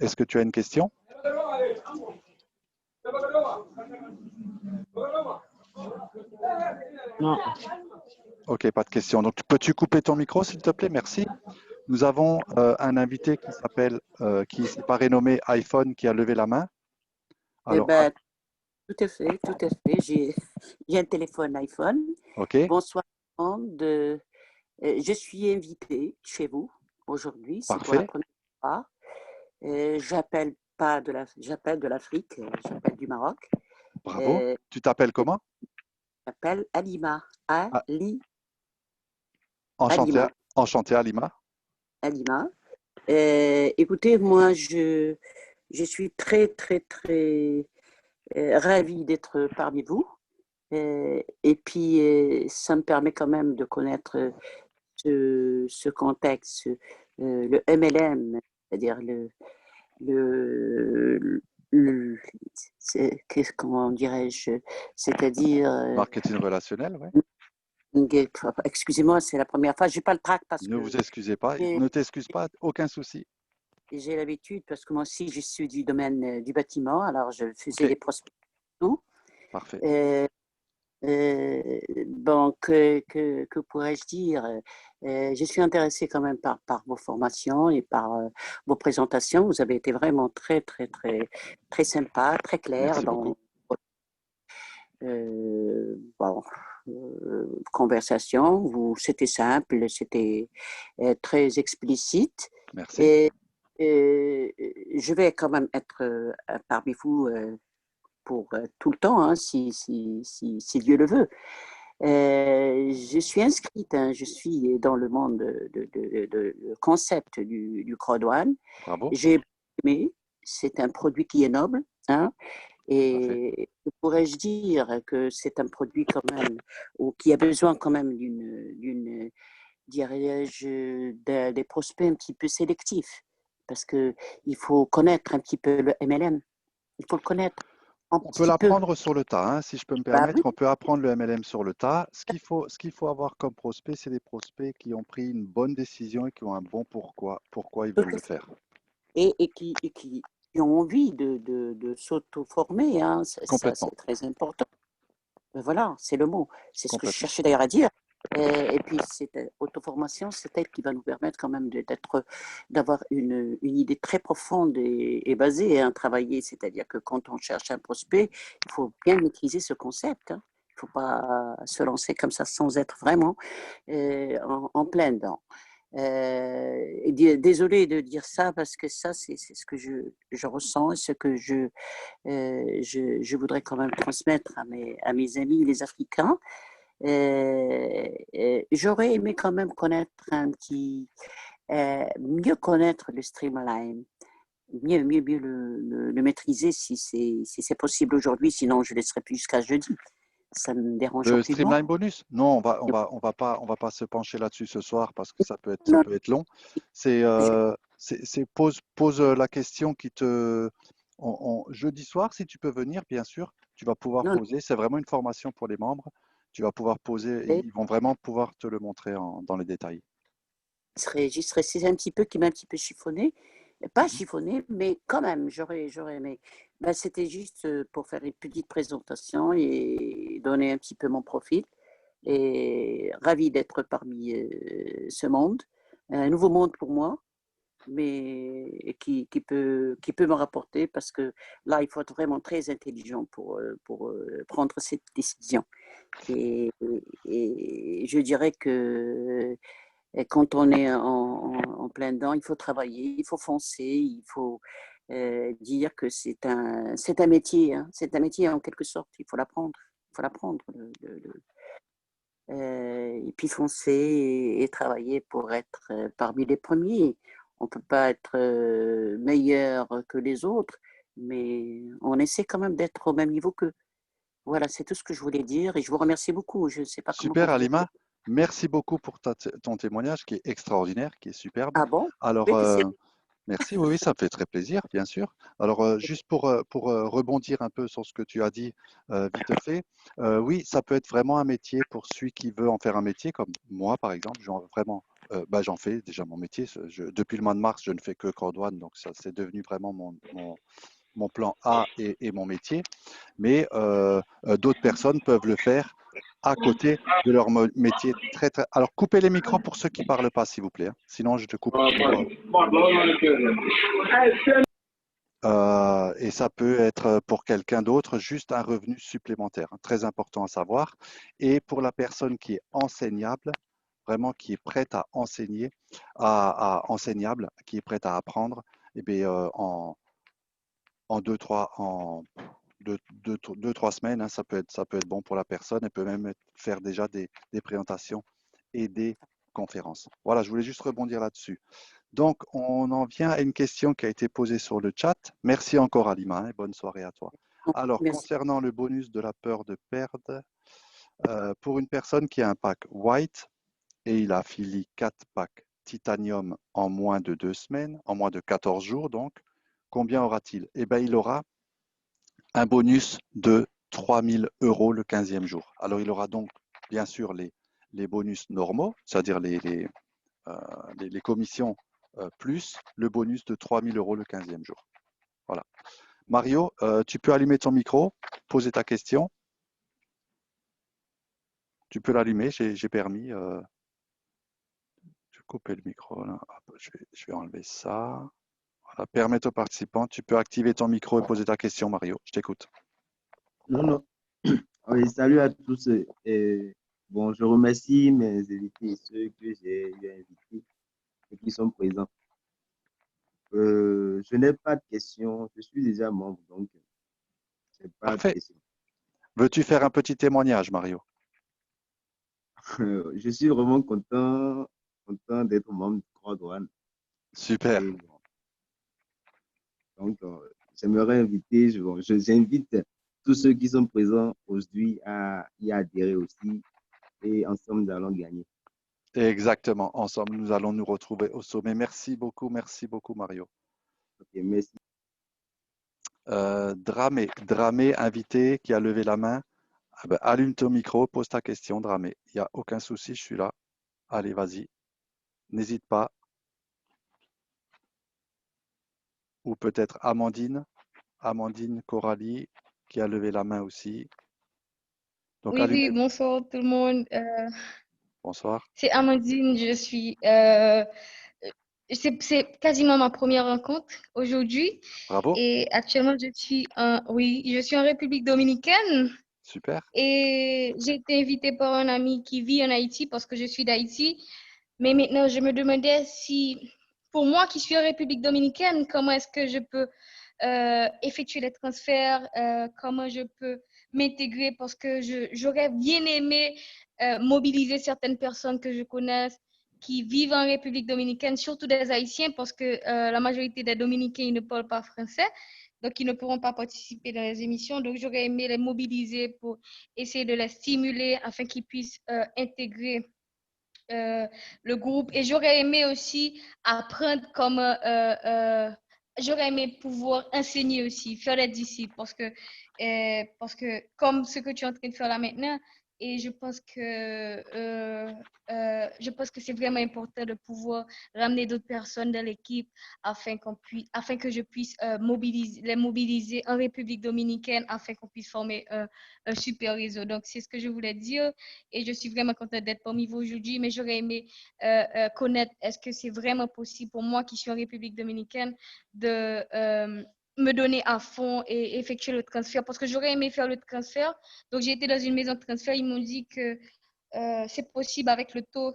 Est-ce que tu as une question? Non. Ok, pas de question. Donc, peux-tu couper ton micro, s'il te plaît? Merci. Nous avons un invité qui s'est pas rénommé iPhone, qui a levé la main. Eh Alors, ben, tout à fait, tout à fait. J'ai un téléphone iPhone. ok, Bonsoir tout le monde. Je suis invitée chez vous aujourd'hui. C'est pour la parfait, première fois. J'appelle de l'Afrique. J'appelle du Maroc. bravo. Euh, Tu t'appelles comment? J'appelle Alima. Ah, Alima. enchanté Alima. Alima. Écoutez, moi, je suis très, très, très ravie d'être parmi vous. Et puis, ça me permet quand même de connaître ce contexte, le MLM, c'est-à-dire le, le comment dirais-je, c'est-à-dire, Marketing relationnel, ouais. excusez-moi, c'est la première fois, je n'ai pas le trac parce Ne que vous excusez pas, j'ai ne t'excuse pas, aucun souci. j'ai l'habitude, parce que moi aussi, je suis du domaine du bâtiment, alors je Ok, faisais des prospects. parfait. Euh, bon, que pourrais-je dire? Je suis intéressée quand même par vos formations et par vos présentations. Vous avez été vraiment très, très, très, très sympa, très clair Merci beaucoup. dans bon, conversation. C'était simple, c'était très explicite. Merci. Et, je vais quand même être parmi vous pour tout le temps, hein, si Dieu le veut. Je suis inscrite, hein, je suis dans le monde de concept du crowdfunding. Bravo. J'ai aimé, c'est un produit qui est noble, hein, Tout à fait. et pourrais-je dire que c'est un produit quand même, ou qui a besoin quand même dirais-je, des prospects un petit peu sélectifs, parce que il faut connaître un petit peu le MLM, il faut le connaître un On peut petit peu. l'apprendre sur le tas, hein, si je peux me Bah oui, permettre. On peut apprendre le MLM sur le tas. Ce qu'il faut avoir comme prospect, c'est des prospects qui ont pris une bonne décision et qui ont un bon pourquoi ils tout veulent à le fait. faire. Et qui ont envie de s'auto-former, hein, ça Complètement, c'est très important. Voilà, c'est le mot. C'est ce que je complètement. cherchais d'ailleurs à dire. Et puis, cette auto-formation, c'est elle qui va nous permettre quand même d'avoir une idée très profonde et basée et travailler. C'est-à-dire que quand on cherche un prospect, il faut bien maîtriser ce concept, hein. Il ne faut pas se lancer comme ça sans être vraiment en plein dedans. Désolée de dire ça parce que ça, c'est ce que je ressens et ce que je voudrais quand même transmettre à mes amis les Africains. J'aurais aimé quand même mieux connaître le streamline, mieux le maîtriser si c'est possible aujourd'hui, sinon je ne laisserai plus jusqu'à jeudi. Ça ne me dérange Le aucunement. Streamline Bonus? Non, on va pas se pencher là-dessus ce soir parce que ça Non, peut être long. je- Pose la question qui te, jeudi soir, si tu peux venir, bien sûr, tu vas pouvoir non, poser. C'est vraiment une formation pour les membres. Tu vas pouvoir poser, non, ils vont vraiment pouvoir te le montrer dans les détails. c'est un petit peu qui m'a un petit peu chiffonné. Pas Mhm. chiffonné, mais quand même, j'aurais aimé. Ben, c'était juste pour faire une petite présentation et donner un petit peu mon profil. Et ravi d'être parmi ce monde. un nouveau monde pour moi, mais qui peut me rapporter parce que là, il faut être vraiment très intelligent pour prendre cette décision. Et, et je dirais que quand on est en plein dedans, il faut travailler, il faut foncer, il faut dire que c'est un métier, hein, c'est un métier en quelque sorte, il faut l'apprendre. Il faut l'apprendre. Et puis foncer et travailler pour être parmi les premiers. On ne peut pas être meilleur que les autres, mais on essaie quand même d'être au même niveau qu'eux. Voilà, c'est tout ce que je voulais dire et je vous remercie beaucoup. Je ne sais pas comment Super, conclure. Alima. Merci beaucoup pour ton témoignage qui est extraordinaire, qui est superbe. Ah bon? Alors, Oui, c'est merci, oui, oui, ça me fait très plaisir, bien sûr. Alors, juste pour rebondir un peu sur ce que tu as dit vite fait, oui, ça peut être vraiment un métier pour celui qui veut en faire un métier, comme moi, par exemple. J'en fais déjà mon métier. Depuis le mois de mars, je ne fais que cordouane, donc ça, c'est devenu vraiment mon plan A et mon métier. Mais d'autres personnes peuvent le faire à côté de leur métier. Alors, coupez les micros pour ceux qui ne parlent pas, s'il vous plaît, hein. Sinon, je te coupe. Et ça peut être pour quelqu'un d'autre juste un revenu supplémentaire, hein, très important à savoir. Et pour la personne qui est enseignable, vraiment qui est prête à enseigner, enseignable, qui est prête à apprendre, eh bien, en deux, trois semaines, hein, ça peut être bon pour la personne. Elle peut même faire déjà des présentations et des conférences. Voilà, je voulais juste rebondir là-dessus. Donc, on en vient à une question qui a été posée sur le chat. Merci encore, Alima, hein, et bonne soirée à toi. Alors, merci. concernant le bonus de la peur de perdre, pour une personne qui a un pack white et il a fili 4 packs titanium en moins de 2 semaines, en moins de 14 jours donc, combien aura-t-il? Eh bien, il aura un bonus de 3 000 € le 15e jour. Alors, il aura donc bien sûr les bonus normaux, c'est-à-dire les commissions plus le bonus de 3 000 € le 15e jour. Voilà. Mario, tu peux allumer ton micro, poser ta question. Tu peux l'allumer, j'ai permis. Je vais couper le micro là. Hop, je vais enlever ça. Voilà. Permettre aux participants, tu peux activer ton micro et poser ta question, Mario. Je t'écoute. Non, non. Oui, salut à tous. Bon, je remercie mes invités et ceux que j'ai eu à inviter et qui sont présents. Je n'ai pas de questions. Je suis déjà membre, donc je n'ai pas de Parfait. questions. Veux-tu faire un petit témoignage, Mario? Je suis vraiment content d'être membre de Croix-Douane. Super. Et bon, donc, j'aimerais inviter, j'invite tous ceux qui sont présents aujourd'hui à y adhérer aussi et ensemble, nous allons gagner. Exactement. Ensemble, nous allons nous retrouver au sommet. Merci beaucoup, Mario. Ok, merci. Dramé, invité, qui a levé la main. Ah ben, allume ton micro, pose ta question, Dramé. Il n'y a aucun souci, je suis là. Allez, vas-y. N'hésite pas. Ou peut-être Amandine Coralie, qui a levé la main aussi. Donc, Oui, allumez. bonsoir tout le monde. Bonsoir. C'est Amandine, c'est quasiment ma première rencontre aujourd'hui. Bravo. Et actuellement, je suis en République dominicaine Super. et j'ai été invitée par un ami qui vit en Haïti parce que je suis d'Haïti. Mais maintenant, je me demandais si, pour moi qui suis en République dominicaine, comment est-ce que je peux effectuer les transferts, comment je peux m'intégrer parce que j'aurais bien aimé mobiliser certaines personnes que je connaisse qui vivent en République dominicaine, surtout des Haïtiens, parce que la majorité des Dominicains ils ne parlent pas français, donc ils ne pourront pas participer dans les émissions. Donc j'aurais aimé les mobiliser pour essayer de les stimuler afin qu'ils puissent intégrer le groupe. Et j'aurais aimé aussi apprendre j'aurais aimé pouvoir enseigner aussi, faire des disciples, parce que comme ce que tu es en train de faire là maintenant, Et je pense que c'est vraiment important de pouvoir ramener d'autres personnes dans l'équipe afin que je puisse les mobiliser en République dominicaine afin qu'on puisse former un super réseau. Donc, c'est ce que je voulais dire et je suis vraiment contente d'être parmi vous aujourd'hui, mais j'aurais aimé connaître est-ce que c'est vraiment possible pour moi qui suis en République dominicaine de me donner à fond et effectuer le transfert parce que j'aurais aimé faire le transfert. Donc, j'ai été dans une maison de transfert. Ils m'ont dit que c'est possible avec le taux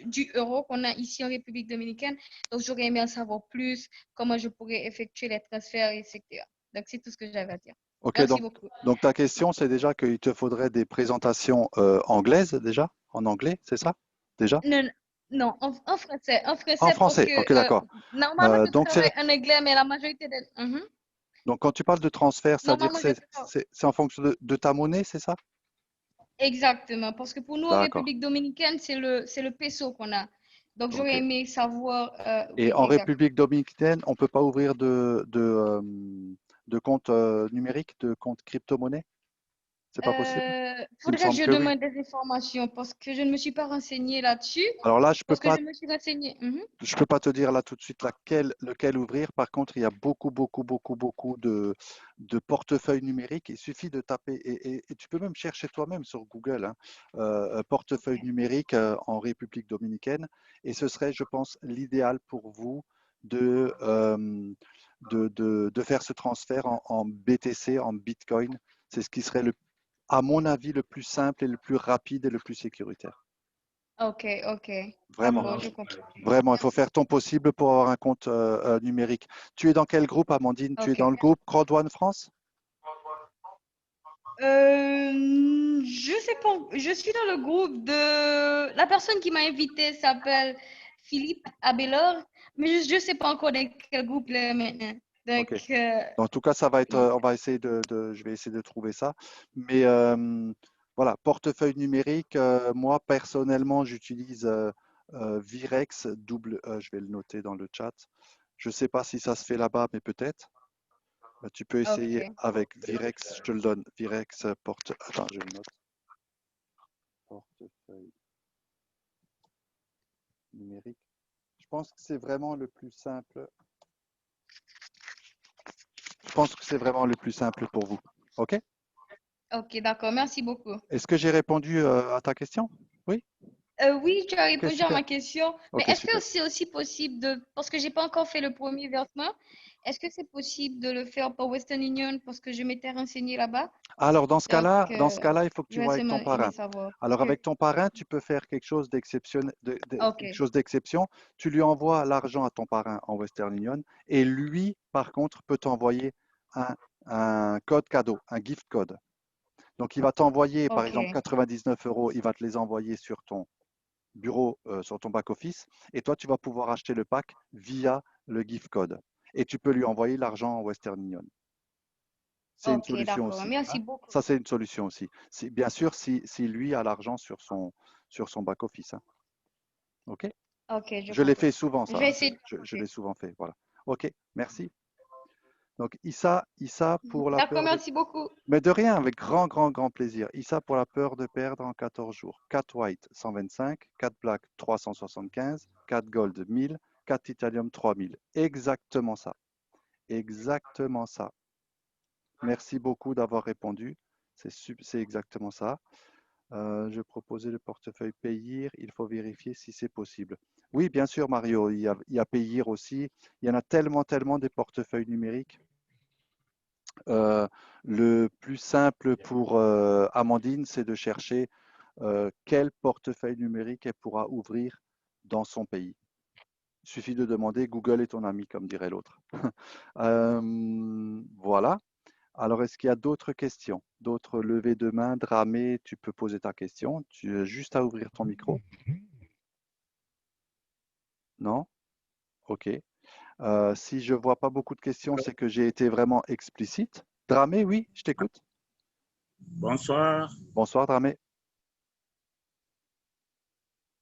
du euro qu'on a ici en République dominicaine. Donc, j'aurais aimé en savoir plus, comment je pourrais effectuer les transferts, etc. Donc, c'est tout ce que j'avais à dire. Ok, Merci beaucoup. donc ta question, c'est déjà qu'il te faudrait des présentations anglaises déjà, en anglais, c'est ça? Déjà? Non, non, en français. En En français parce français, ok, que d'accord. normalement, je Donc, travaille en anglais, mais la majorité des... donc, quand tu parles de transfert, c'est-à-dire que Normalement, je travaille. c'est en fonction de ta monnaie, c'est ça? Exactement, parce que pour nous, en D'accord, République dominicaine, c'est le peso qu'on a. Donc, j'aurais ok. aimé savoir, Et oui, en exact. République dominicaine, on ne peut pas ouvrir de compte numérique, de compte crypto-monnaie? C'est pas possible? Il me Faudrait que semble je que oui. demande des informations parce que je ne me suis pas renseignée là-dessus. Alors là, je peux Parce que pas je me suis renseignée. Je peux pas te dire là tout de suite lequel ouvrir. Par contre, il y a beaucoup de portefeuilles numériques. Il suffit de taper et tu peux même chercher toi-même sur Google, hein, portefeuille numérique en République dominicaine. Et ce serait, je pense, l'idéal pour vous de, de faire ce transfert en BTC, en Bitcoin. C'est ce qui serait, à mon avis, le plus simple et le plus rapide et le plus sécuritaire. Ok, ok. Vraiment. D'accord, je comprends. Vraiment, il faut Merci. faire ton possible pour avoir un compte numérique. Tu es dans quel groupe, Amandine? Tu es Ok. dans le groupe Crowd One France? Je sais pas. Je suis dans le groupe de... La personne qui m'a invité s'appelle Philippe Abelor, mais je ne sais pas encore dans quel groupe il est maintenant. Ok. Donc, En tout cas, ça va être, oui. on va essayer je vais essayer de trouver ça. Mais voilà, portefeuille numérique. Moi, personnellement, j'utilise Virex je vais le noter dans le chat. Je ne sais pas si ça se fait là-bas, mais peut-être. Tu peux essayer Ok. avec Virex. Je te le donne. Virex porte. Attends, je le note. Portefeuille numérique. Je pense que c'est vraiment le plus simple. Je pense que c'est vraiment le plus simple pour vous. OK? Ok, d'accord. Merci beaucoup. Est-ce que j'ai répondu à ta question? Oui? Oui, tu as OK, répondu à super. ma question. Mais OK, est-ce que super. c'est aussi possible de, parce que j'ai pas encore fait le premier versement, est-ce que c'est possible de le faire par Western Union parce que je m'étais renseignée là-bas? Alors, Donc, dans ce cas-là, il faut que tu j'aurais vois avec seulement ton aimé parrain. savoir. Parce Alors, que, avec ton parrain, tu peux faire quelque chose ok, quelque chose d'exception. Tu lui envoies l'argent à ton parrain en Western Union et lui, par contre, peut t'envoyer un, un code cadeau, un gift code. Donc, il va t'envoyer, par exemple, ok, 99 euros, il va te les envoyer sur ton bureau, sur ton back-office, et toi, tu vas pouvoir acheter le pack via le gift code. Et tu peux lui envoyer l'argent en Western Union. C'est une ok, solution d'accord. aussi, Merci hein. beaucoup. Ça, c'est une solution aussi. Bien sûr, si lui a l'argent sur son back-office, hein. OK? Ok, je Je l'ai comprends. fait souvent, Je ça, vais hein. essayer. Je l'ai souvent fait. Voilà. OK, merci. Donc, Issa pour la D'accord, peur de... merci beaucoup. Mais de rien, avec grand plaisir. Issa pour la peur de perdre en 14 jours. 4 white 125, 4 black 375, 4 gold 1000, 4 titanium 3000. Exactement ça. Exactement ça. Merci beaucoup d'avoir répondu. C'est exactement ça. Je proposais le portefeuille Payir. Il faut vérifier si c'est possible. Oui, bien sûr, Mario. Il y a Payir aussi. Il y en a tellement des portefeuilles numériques. Le plus simple pour Amandine, c'est de chercher quel portefeuille numérique elle pourra ouvrir dans son pays. Il suffit de demander, Google est ton ami, comme dirait l'autre. Voilà. Alors, est-ce qu'il y a d'autres questions? D'autres levées de main? Dramé, tu peux poser ta question. Tu as juste à ouvrir ton micro. Non? OK. Si je ne vois pas beaucoup de questions, c'est que j'ai été vraiment explicite. Dramé, oui, je t'écoute. Bonsoir. Bonsoir, Dramé.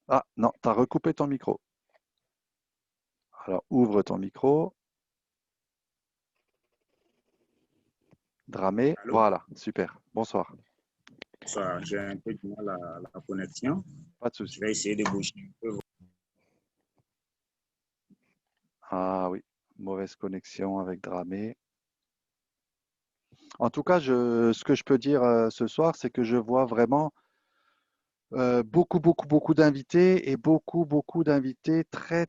Ah, non, tu as recoupé ton micro. Alors, ouvre ton micro. Dramé, Allô? voilà, super. Bonsoir. Bonsoir. J'ai un peu du mal à la connexion. Pas de Je souci. vais essayer de bouger un peu. Ah oui, mauvaise connexion avec Dramé. En tout cas, ce que je peux dire ce soir, c'est que je vois vraiment beaucoup d'invités et beaucoup d'invités très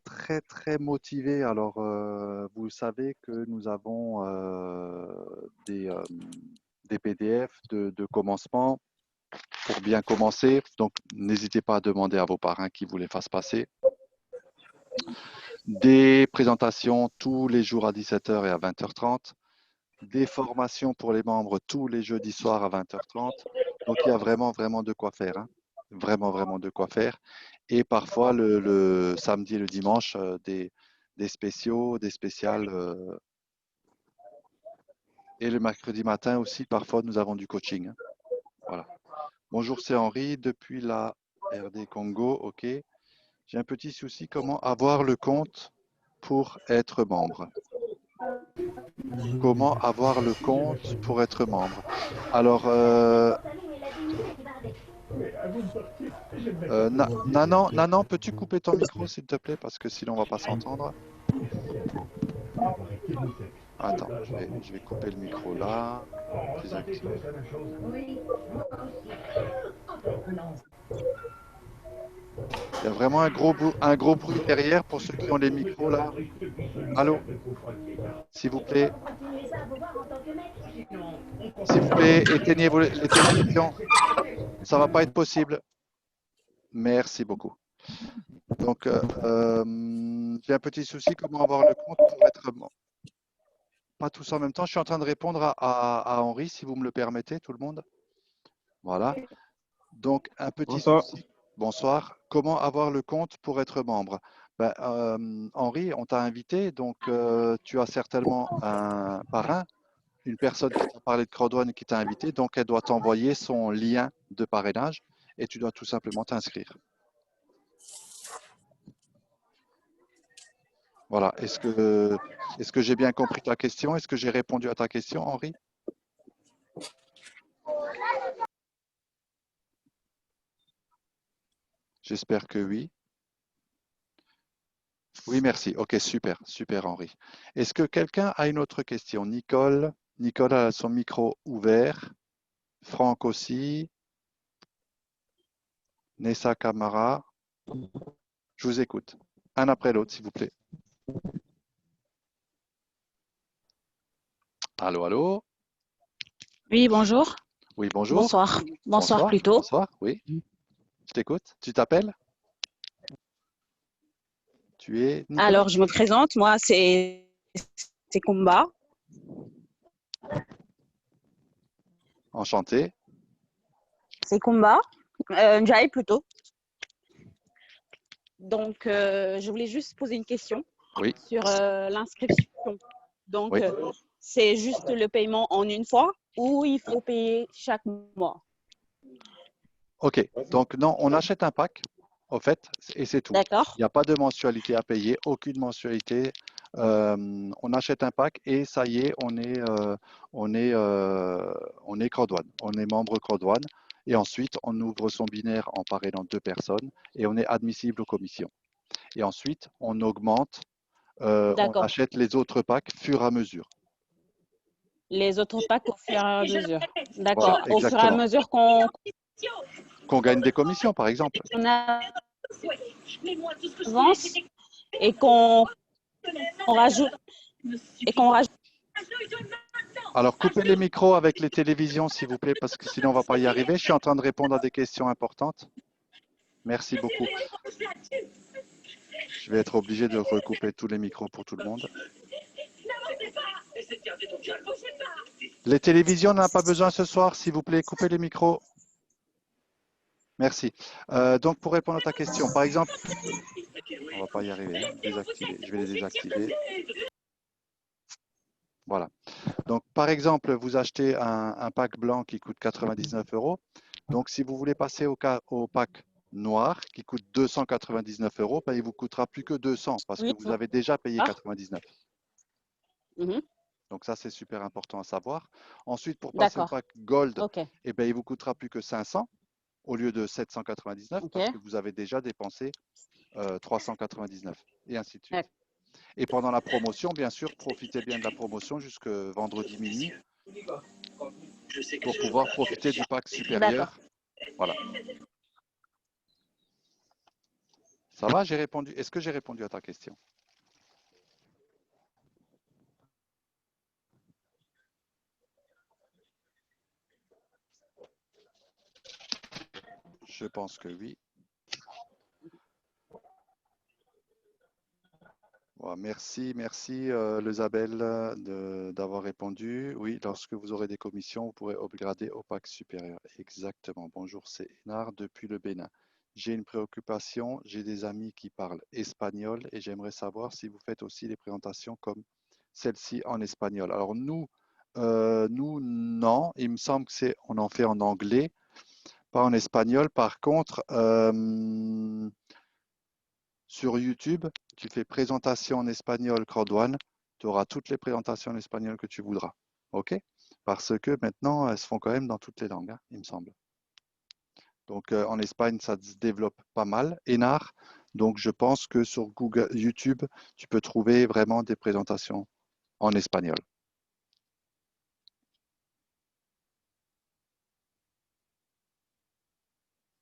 motivés. Alors, vous savez que nous avons des PDF de commencement pour bien commencer. Donc, n'hésitez pas à demander à vos parrains qui vous les fassent passer. Des présentations tous les jours à 17h et à 20h30. Des formations pour les membres tous les jeudis soirs à 20h30. Donc, il y a vraiment de quoi faire, hein. Vraiment de quoi faire. Et parfois, le samedi et le dimanche, des spéciaux, des spéciales. Et le mercredi matin aussi, parfois, nous avons du coaching, hein. Voilà. Bonjour, c'est Henri depuis la RD Congo. OK. J'ai un petit souci. Comment avoir le compte pour être membre? Comment avoir le compte pour être membre? Alors, Nanan, peux-tu couper ton micro, s'il te plaît, parce que sinon on va pas s'entendre. Attends, je vais couper le micro là. Désactiver. Il y a vraiment un gros bruit derrière pour ceux qui ont les micros là. Allô? S'il vous plaît. S'il vous plaît, éteignez les télévisions. Ça va pas être possible. Merci beaucoup. Donc, j'ai un petit souci. Comment avoir le compte pour être membre? Pas tous en même temps. Je suis en train de répondre à Henri, si vous me le permettez, tout le monde. Voilà. Donc, un petit souci. Bonsoir. Comment avoir le compte pour être membre? Ben, Henri, on t'a invité, donc tu as certainement un parrain, une personne qui t'a parlé de Crowdone qui t'a invité, donc elle doit t'envoyer son lien de parrainage et tu dois tout simplement t'inscrire. Voilà. Est-ce que j'ai bien compris ta question? Est-ce que j'ai répondu à ta question, Henri? J'espère que oui. Oui, merci. Ok, super, Henri. Est-ce que quelqu'un a une autre question? Nicole a son micro ouvert. Franck aussi. Nessa Camara. Je vous écoute. Un après l'autre, s'il vous plaît. Allô, allô? Oui, bonjour. Oui, bonjour. Bonsoir. Bonsoir plutôt. Bonsoir, oui. Je t'écoute. Tu t'appelles? Tu es Nicole? Alors, je me présente. Moi, c'est Kumba. Enchanté. C'est Kumba. Njai plutôt. Donc, je voulais juste poser une question Oui. sur l'inscription. Donc, Oui. c'est juste le paiement en une fois ou il faut payer chaque mois? Ok. Donc, non, on achète un pack, au fait, et c'est tout. D'accord. Il n'y a pas de mensualité à payer, aucune mensualité. On achète un pack et ça y est, on est Crowdone. On est membre Crowdone. Et ensuite, on ouvre son binaire en parrainant 2 personnes et on est admissible aux commissions. Et ensuite, on augmente, on D'accord. achète les autres packs fur et à mesure. Les autres packs au fur et à mesure. D'accord. Voilà, Au fur et à exactement. mesure qu'on Gagne des commissions, par exemple. avance et qu'on rajoute. Alors, coupez les micros avec les télévisions, s'il vous plaît, parce que sinon, on ne va pas y arriver. Je suis en train de répondre à des questions importantes. Merci beaucoup. Je vais être obligé de recouper tous les micros pour tout le monde. Les télévisions n'ont pas besoin ce soir, s'il vous plaît. Coupez les micros. Merci. Donc, pour répondre à ta question, par exemple, on ne va pas y arriver, hein. Désactiver. Je vais les désactiver. Voilà. Donc, par exemple, vous achetez un pack blanc qui coûte 99 €. Donc, si vous voulez passer au pack noir qui coûte 299 €, ben, il vous coûtera plus que 200 parce que vous avez déjà payé 99. Donc ça, c'est super important à savoir. Ensuite, pour passer au D'accord. pack Gold, OK. eh ben, il vous coûtera plus que 500 au lieu de 799 OK. parce que vous avez déjà dépensé 399 et ainsi de suite. D'ac- Et pendant la promotion, bien sûr, profitez bien de la promotion jusque vendredi minuit pour pouvoir profiter du pack D'accord. supérieur. Voilà. Ça va, j'ai répondu. Est-ce que j'ai répondu à ta question? Je pense que oui. Voilà, merci, Isabelle d'avoir répondu. Oui, lorsque vous aurez des commissions, vous pourrez upgrader au pack supérieur. Exactement. Bonjour, c'est Hénard depuis le Bénin. J'ai une préoccupation, j'ai des amis qui parlent espagnol et j'aimerais savoir si vous faites aussi des présentations comme celle-ci en espagnol. Alors nous, non. Il me semble que on en fait en anglais, pas en espagnol. Par contre, sur YouTube, tu fais présentation en espagnol, Cordouane, tu auras toutes les présentations en espagnol que tu voudras. OK? Parce que maintenant, elles se font quand même dans toutes les langues, hein, il me semble. Donc en Espagne, ça se développe pas mal. Enar, donc je pense que sur Google, YouTube, tu peux trouver vraiment des présentations en espagnol.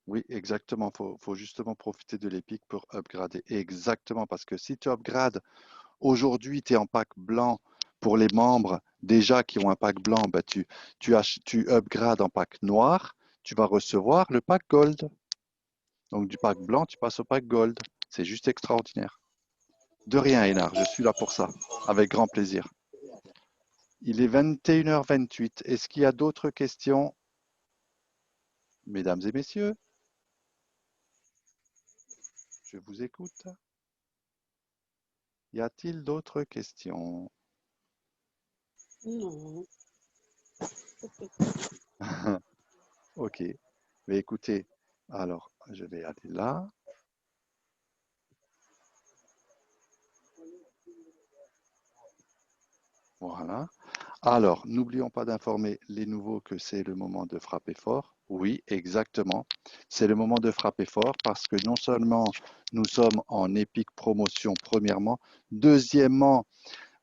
Oui, exactement. Faut justement profiter de l'Epic pour upgrader. Exactement, parce que si tu upgrades aujourd'hui, tu es en pack blanc pour les membres déjà qui ont un pack blanc, bah, tu upgrades en pack noir, tu vas recevoir le pack gold. Donc du pack blanc, tu passes au pack gold. C'est juste extraordinaire. De rien, Hénard, je suis là pour ça, avec grand plaisir. Il est 21h28. Est-ce qu'il y a d'autres questions, mesdames et messieurs? Je vous écoute. Y a-t-il d'autres questions? Non. Ok. Mais écoutez, alors, je vais aller là. Voilà. Alors, n'oublions pas d'informer les nouveaux que c'est le moment de frapper fort. Oui, exactement. C'est le moment de frapper fort parce que non seulement nous sommes en épique promotion, premièrement, deuxièmement,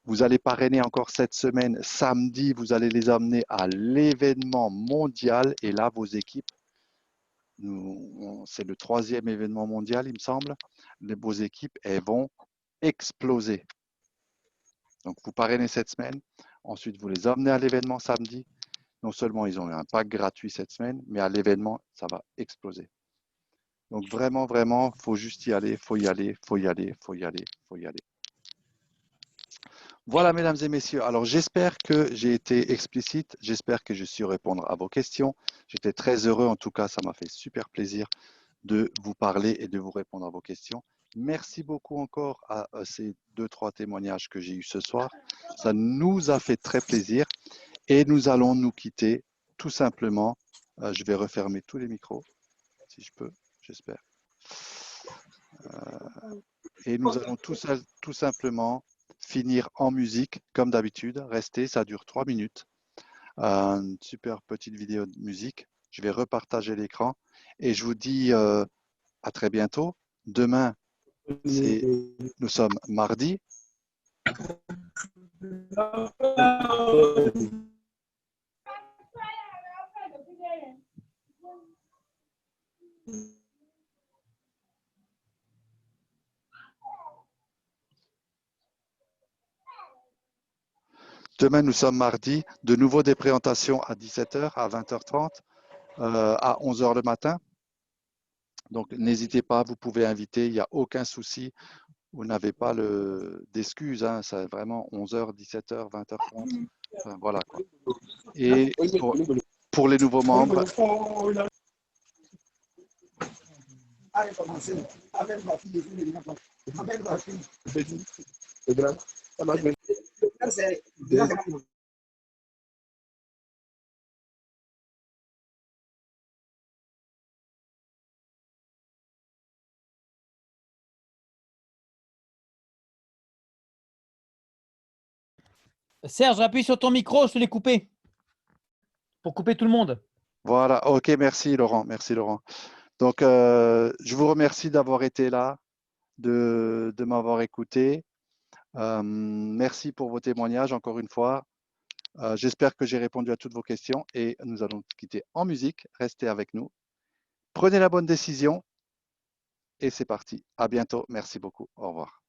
vous allez parrainer encore cette semaine. Samedi, vous allez les amener à l'événement mondial et là, vos équipes, c'est le 3e événement mondial, il me semble. Vos équipes, elles vont exploser. Donc, vous parrainez cette semaine. Ensuite, vous les emmenez à l'événement samedi. Non seulement ils ont eu un pack gratuit cette semaine, mais à l'événement, ça va exploser. Donc, vraiment, vraiment, il faut juste y aller, faut y aller, faut y aller, faut y aller, faut y aller. Voilà, mesdames et messieurs. Alors, j'espère que j'ai été explicite. J'espère que j'ai su répondre à vos questions. J'étais très heureux. En tout cas, ça m'a fait super plaisir de vous parler et de vous répondre à vos questions. Merci beaucoup encore à ces 2-3 témoignages que j'ai eus ce soir. Ça nous a fait très plaisir et nous allons nous quitter tout simplement. Je vais refermer tous les micros, si je peux, j'espère. Et nous allons tout simplement finir en musique, comme d'habitude. Restez, ça dure 3 minutes. Une super petite vidéo de musique. Je vais repartager l'écran et je vous dis à très bientôt. Demain, nous sommes mardi. Demain, nous sommes mardi. De nouveau des présentations à 17h, à 20h30, à 11h le matin. Donc, n'hésitez pas, vous pouvez inviter, il n'y a aucun souci. Vous n'avez pas d'excuses, hein, c'est vraiment 11h, 17h, 20h30. Enfin, voilà quoi. Et pour les nouveaux membres, Serge, appuie sur ton micro, je te l'ai coupé. Pour couper tout le monde. Voilà, ok, merci Laurent, merci Laurent. Donc, je vous remercie d'avoir été là, de m'avoir écouté. Merci pour vos témoignages, encore une fois. J'espère que j'ai répondu à toutes vos questions et nous allons quitter en musique. Restez avec nous. Prenez la bonne décision et c'est parti. À bientôt. Merci beaucoup. Au revoir.